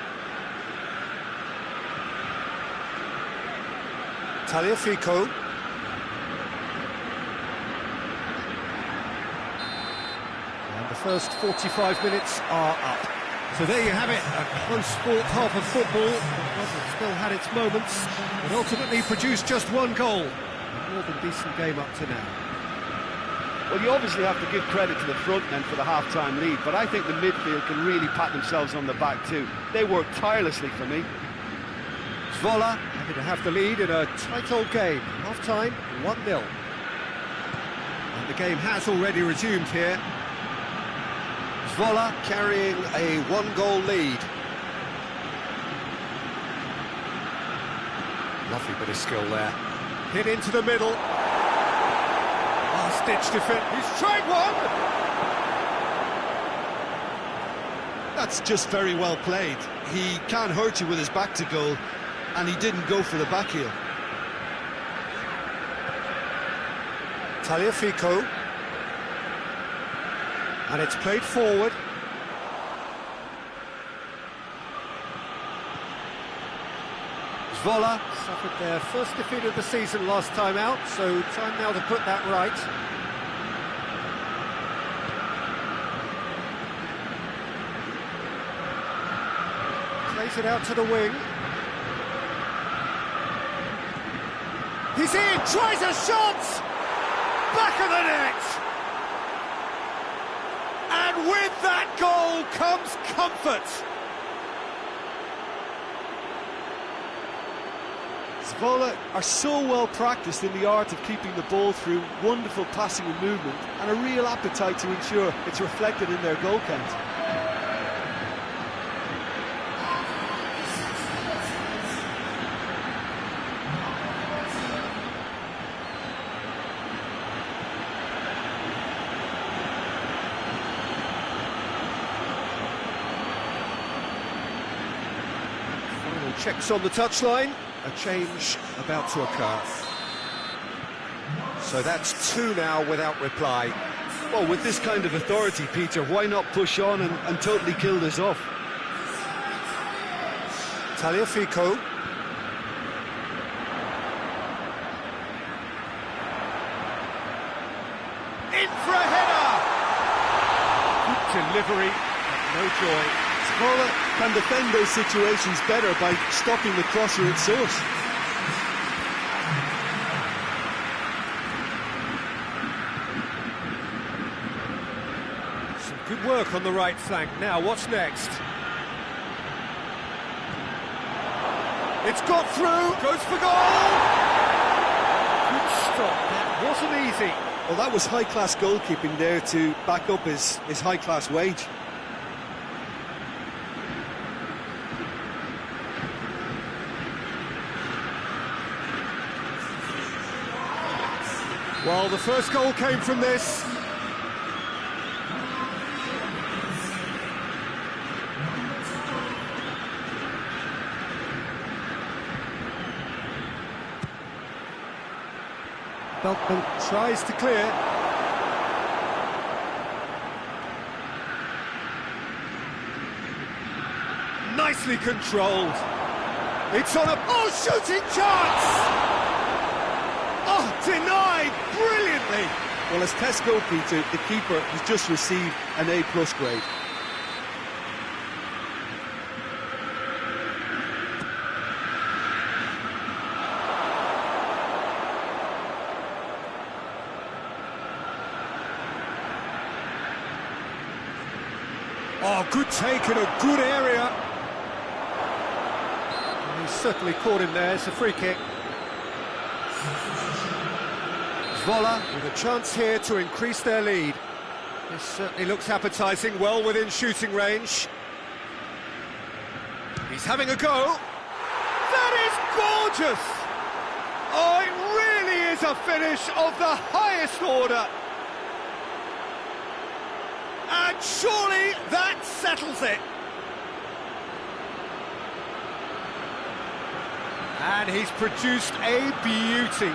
A: Tagliafico. And the first 45 minutes are up. So there you have it, a close sport half of football. It still had its moments, but ultimately produced just one goal. A more than decent game up to now.
B: Well, you obviously have to give credit to the front men for the half-time lead, but I think the midfield can really pat themselves on the back too. They worked tirelessly for me.
A: Zwolle happy to have the lead in a tight old game. Half-time, 1-0. And the game has already resumed here. Zwolle carrying a one-goal lead. Lovely bit of skill there. Hit into the middle. Last-ditch defense. He's tried one!
B: That's just very well played. He can't hurt you with his back to goal, and he didn't go for the back heel.
A: Fico. And it's played forward. Zwolle suffered their first defeat of the season last time out, so time now to put that right. Plays it out to the wing. He's in, tries a shot! Back of the net! And with that goal comes comfort.
B: Zwolle are so well practiced in the art of keeping the ball through wonderful passing and movement, and a real appetite to ensure it's reflected in their goal count.
A: Checks on the touchline, a change about to occur. So that's 2 now without reply.
B: Well, with this kind of authority, Peter, why not push on and totally kill this off?
A: Fico. In for a header! Good delivery, but no joy.
B: Zwolle can defend those situations better by stopping the crosser at source.
A: Some good work on the right flank. Now, what's next? It's got through, goes for goal! Good stop, that wasn't easy.
B: Well, that was high-class goalkeeping there to back up his high-class wage.
A: Well, the first goal came from this. Beltman tries to clear. Nicely controlled. It's on a... Oh, shooting chance! Oh, denied brilliantly.
B: Well, as test goalkeeper, the keeper has just received an A+ grade.
A: Oh, good take in a good area. And he's certainly caught him there. It's a free kick. Zwolle with a chance here to increase their lead. This certainly looks appetising, well within shooting range. He's having a go. That is gorgeous! Oh, it really is a finish of the highest order. And surely that settles it. And he's produced a beauty.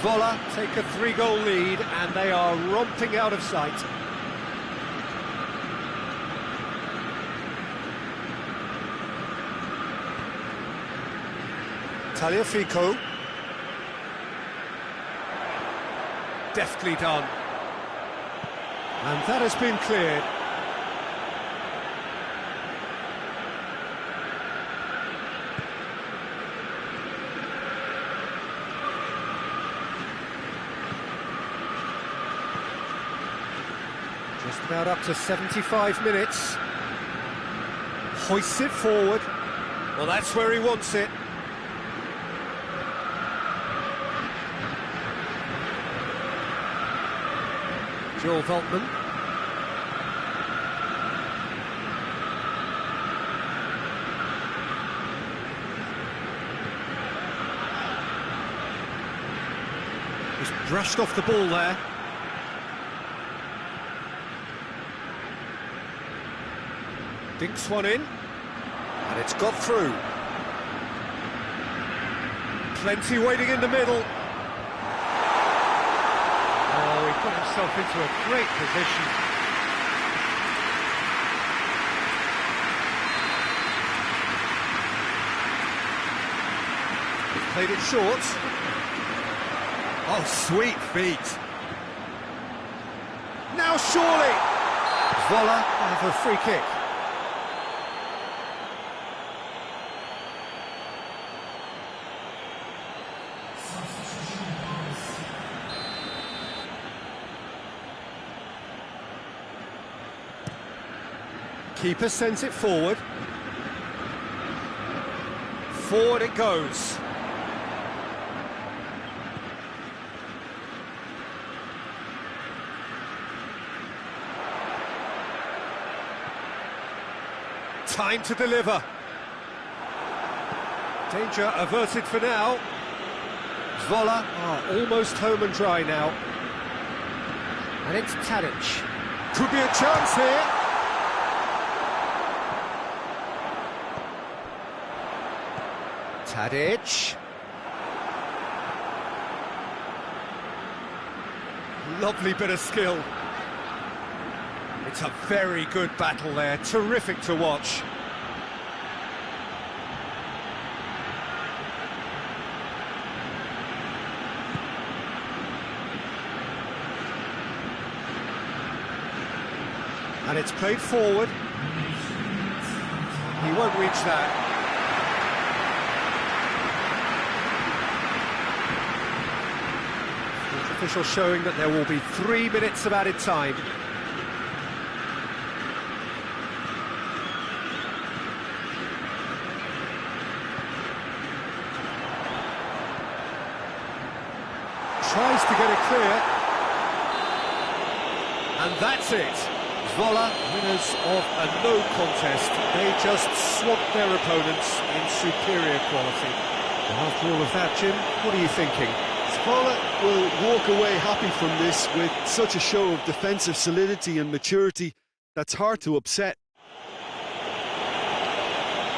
A: Zwolle take a 3-goal lead and they are romping out of sight. Fico. Deftly done. And that has been cleared. Just about up to 75 minutes. Hoists it forward. Well, that's where he wants it. Joel Veltman. He's brushed off the ball there. Dinks one in, and it's got through. Plenty waiting in the middle. Oh, he put himself into a great position. He's played it short. Oh, sweet feet. Now surely! Zwolle have a free kick. Keeper sends it forward. Forward it goes. Time to deliver. Danger averted for now. Zwolle are almost home and dry now. And it's Tadic. Could be a chance here. Tadic. Lovely bit of skill. It's a very good battle there, terrific to watch. And it's played forward. He won't reach that. Official showing that there will be 3 minutes of added time. Tries to get it clear. And that's it. Zwolle, winners of a no contest. They just swamped their opponents in superior quality. And after all of that, Jim, what are you thinking?
B: Zwolle will walk away happy from this with such a show of defensive solidity and maturity that's hard to upset.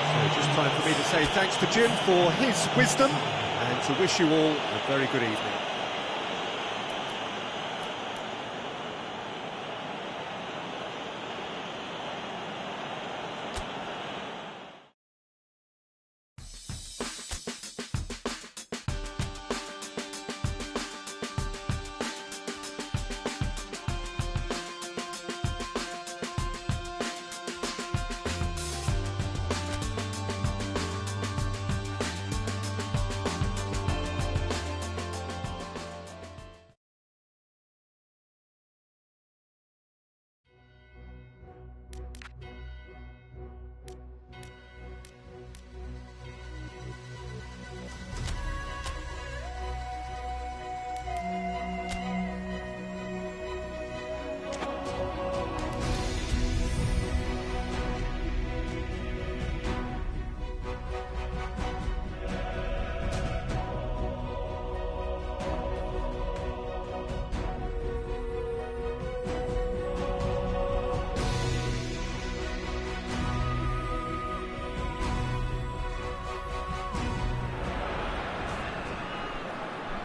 A: So just time for me to say thanks to Jim for his wisdom and to wish you all a very good evening.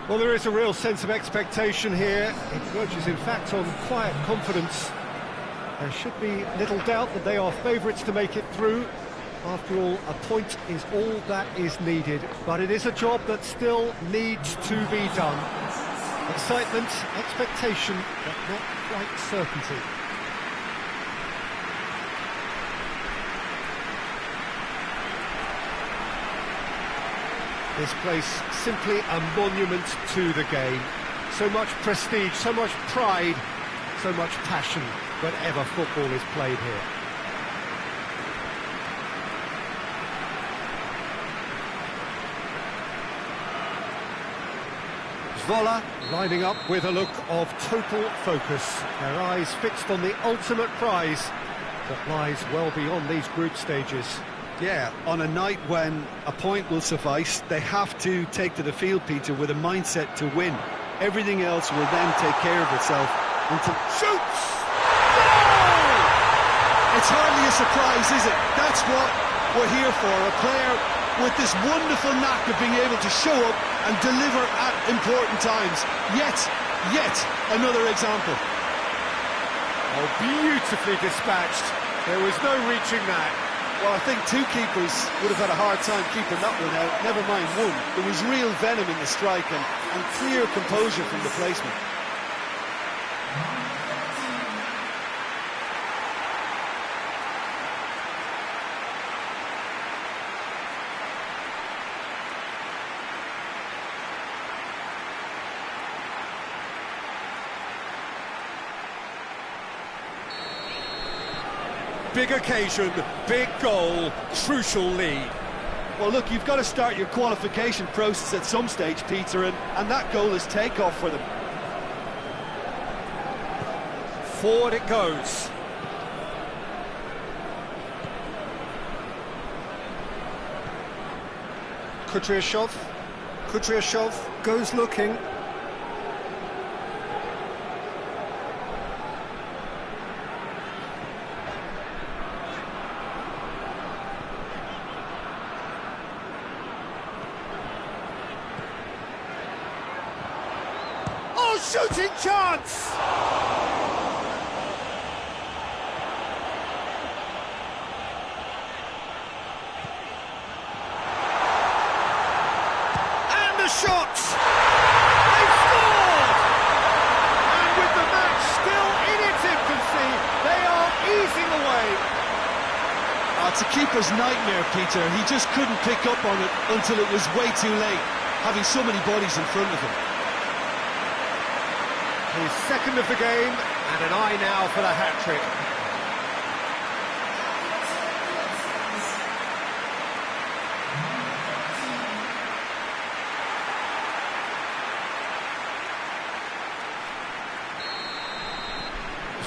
A: Well, there is a real sense of expectation here. It verges, in fact, on quiet confidence. There should be little doubt that they are favourites to make it through. After all, a point is all that is needed, but it is a job that still needs to be done. Excitement, expectation, but not quite certainty. This place simply a monument to the game. So much prestige, so much pride, so much passion. whenever football is played here. Zwolle lining up with a look of total focus, their eyes fixed on the ultimate prize that lies well beyond these group stages.
B: Yeah, on a night when a point will suffice, they have to take to the field, Peter, with a mindset to win. Everything else will then take care of itself until... Shoots! Goal! It's hardly a surprise, is it? That's what we're here for, a player with this wonderful knack of being able to show up and deliver at important times. Yet another example.
A: Oh, beautifully dispatched. There was no reaching that.
B: Well, I think two keepers would have had a hard time keeping that one out, never mind one. There was real venom in the strike and clear composure from the placement.
A: Big occasion, big goal, crucial lead.
B: Well, look, you've got to start your qualification process at some stage, Peter, and that goal is takeoff for them.
A: Forward it goes. Kudryashov goes looking. Shooting chance! And the shot! They've scored! And with the match still in its infancy, they are easing away.
B: It's a keeper's nightmare, Peter. He just couldn't pick up on it until it was way too late, having so many bodies in front of him.
A: His second of the game, and an eye now for the hat-trick.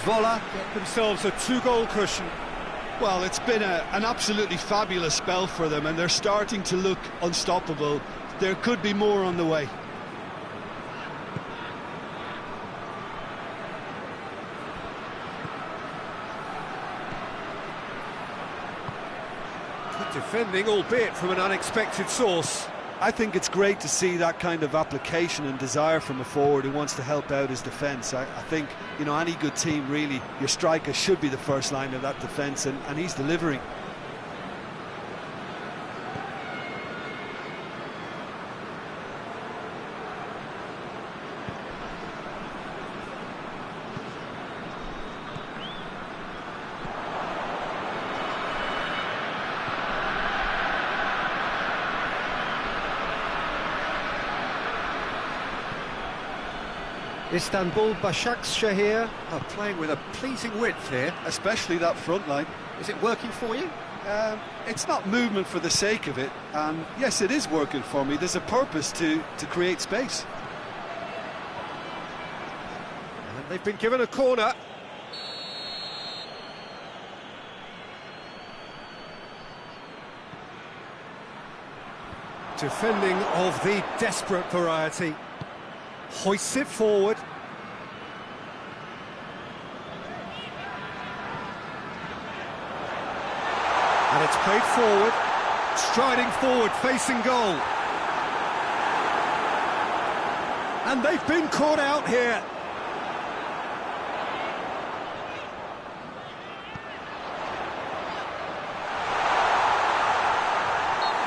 A: Zwolle get themselves a two-goal cushion.
B: Well, it's been an absolutely fabulous spell for them, and they're starting to look unstoppable. There could be more on the way.
A: Defending, albeit from an unexpected source.
B: I think it's great to see that kind of application and desire from a forward who wants to help out his defence. I think, you know, any good team, really, your striker should be the first line of that defence, and he's delivering.
A: Istanbul Başakşehir are playing with a pleasing width here.
B: Especially that front line.
A: Is it working for you?
B: It's not movement for the sake of it, and yes, it is working for me. There's a purpose to create space.
A: And they've been given a corner. Defending of the desperate variety. Hoists it forward. And it's played forward. Striding forward, facing goal. And they've been caught out here.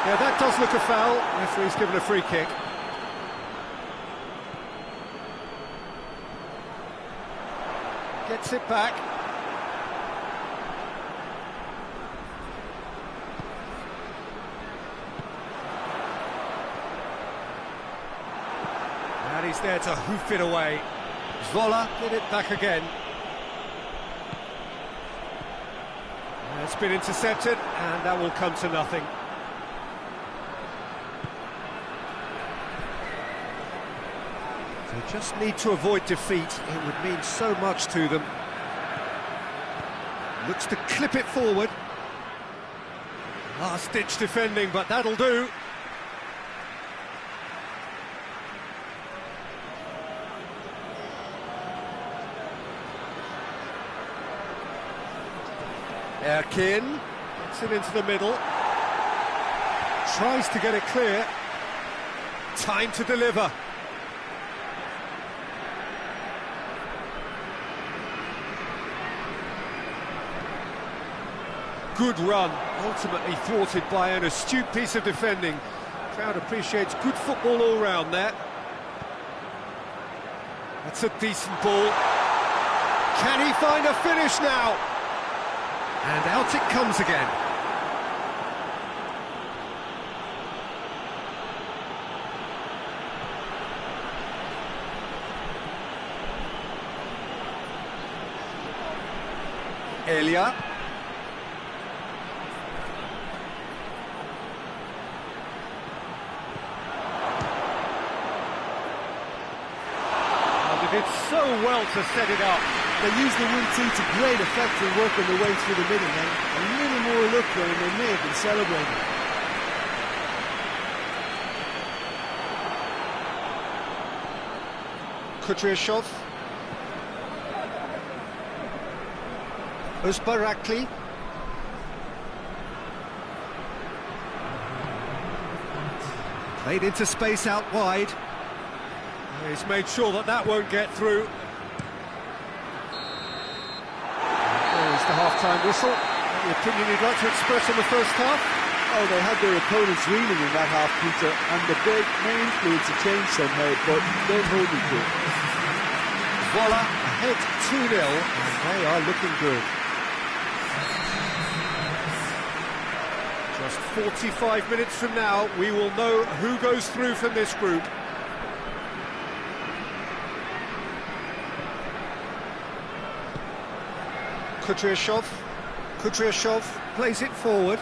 A: Yeah, that does look a foul. Referee's given a free kick. Gets it back. And he's there to hoof it away. Zwolle get it back again. It's been intercepted, and that will come to nothing. They just need to avoid defeat. It would mean so much to them. Looks to clip it forward. Last-ditch defending, but that'll do. Erkin gets it into the middle. Tries to get it clear. Time to deliver. Good run, ultimately thwarted by an astute piece of defending. Crowd appreciates good football all round there. That's a decent ball. Can he find a finish now? And out it comes again. Elia. They did so well to set it up.
B: They used the 1-2 to great effect in working their way through the middle then. A little more luck there and they may have been celebrating.
A: Kudryashov. Uzbarakli. Played into space out wide. He's made sure that that won't get through. There's the half-time whistle. Any opinion you'd like to express on the first half?
B: Oh, they had their opponents reeling in that half, Peter, and the break may influence a change somehow, but don't hold me to it.
A: Zwolle ahead 2-0, and they are looking good. Just 45 minutes from now, we will know who goes through from this group. Kudryashov plays it forward.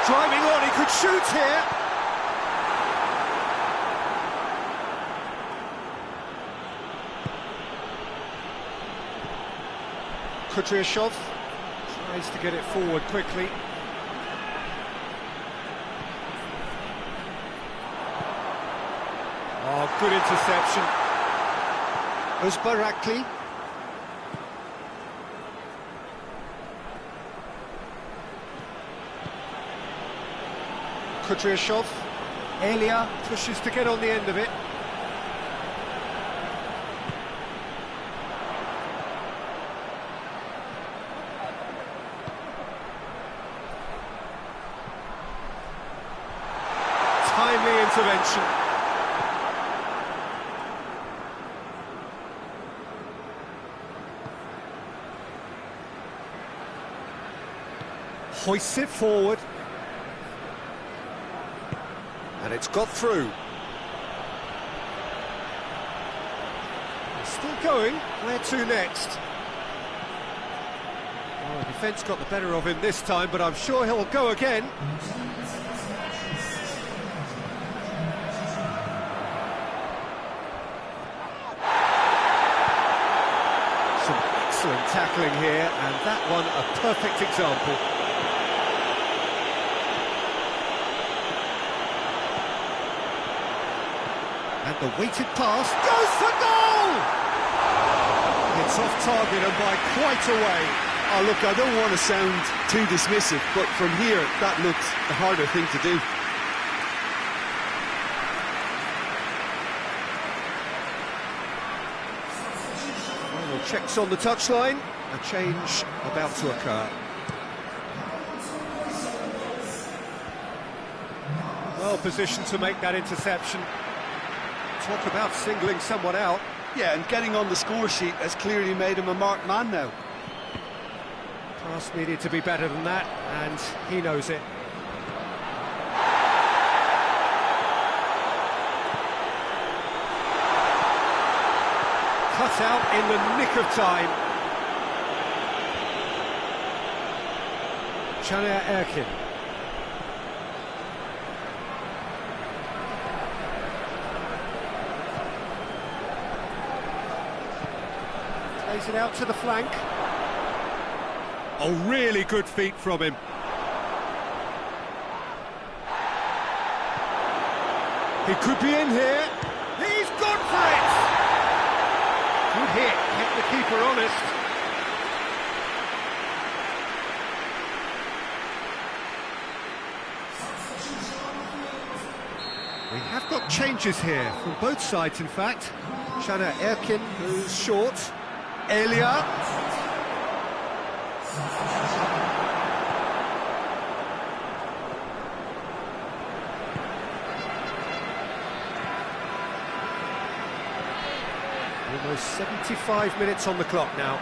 A: Driving on, he could shoot here. Kudryashov tries to get it forward quickly. Oh, good interception. Uzbarakli. Kudryashov. Elia pushes to get on the end of it. Timely intervention. Hoists it forward. And it's got through. It's still going. Where to next? Oh, the defence got the better of him this time, but I'm sure he'll go again. Some excellent tackling here, and that one a perfect example. And the weighted pass goes for goal! It's off target and by quite a way.
B: Oh, look, I don't want to sound too dismissive, but from here, that looks the harder thing to do.
A: Final checks on the touchline. A change about to occur. Well positioned to make that interception. Talk about singling someone out.
B: Yeah, and getting on the score sheet has clearly made him a marked man now.
A: Pass needed to be better than that, and he knows it. It's out in the nick of time. Chania Erkin. Plays it out to the flank. Oh, really good feet from him. He could be in here. He's gone for it! Good hit, kept the keeper honest. We have got changes here, from both sides in fact. Chania Erkin, who's short. Elia. Almost 75 minutes on the clock now.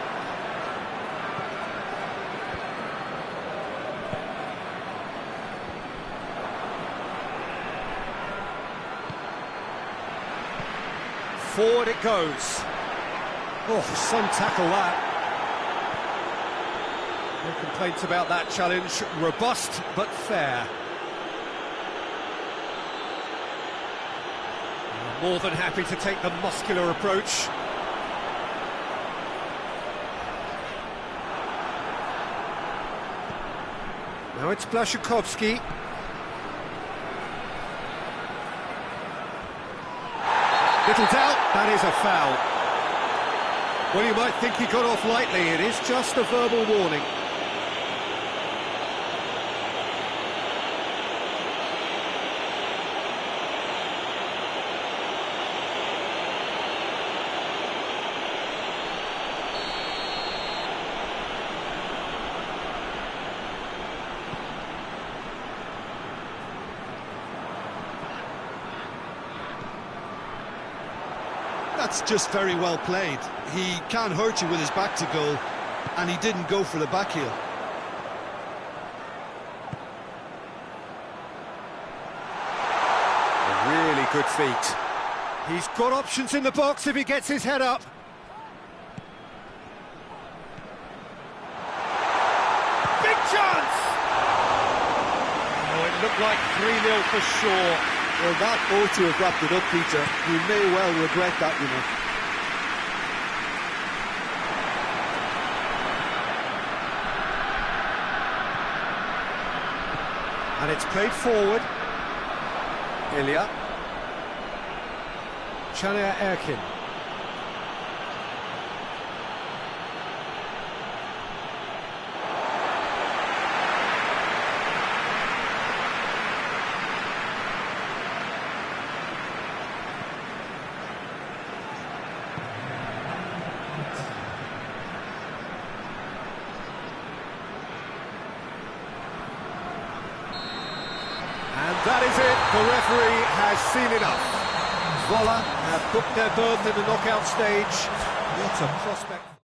A: Forward it goes. Oh, some tackle that. No complaints about that challenge. Robust but fair. More than happy to take the muscular approach. Now it's Blaszukovski. Little doubt, that is a foul. Well, you might think he got off lightly, it is just a verbal warning.
B: That's just very well played. He can't hurt you with his back to goal, and he didn't go for the back heel.
A: Really good feet. He's got options in the box if he gets his head up. Big chance! Oh, it looked like 3-0 for sure.
B: Well, that ought to have wrapped it up, Peter. You may well regret that, you know.
A: And it's played forward. Elia. Chania Erkin. And that is it, the referee has seen enough. Zwolle have booked their berth in the knockout stage. What a prospect.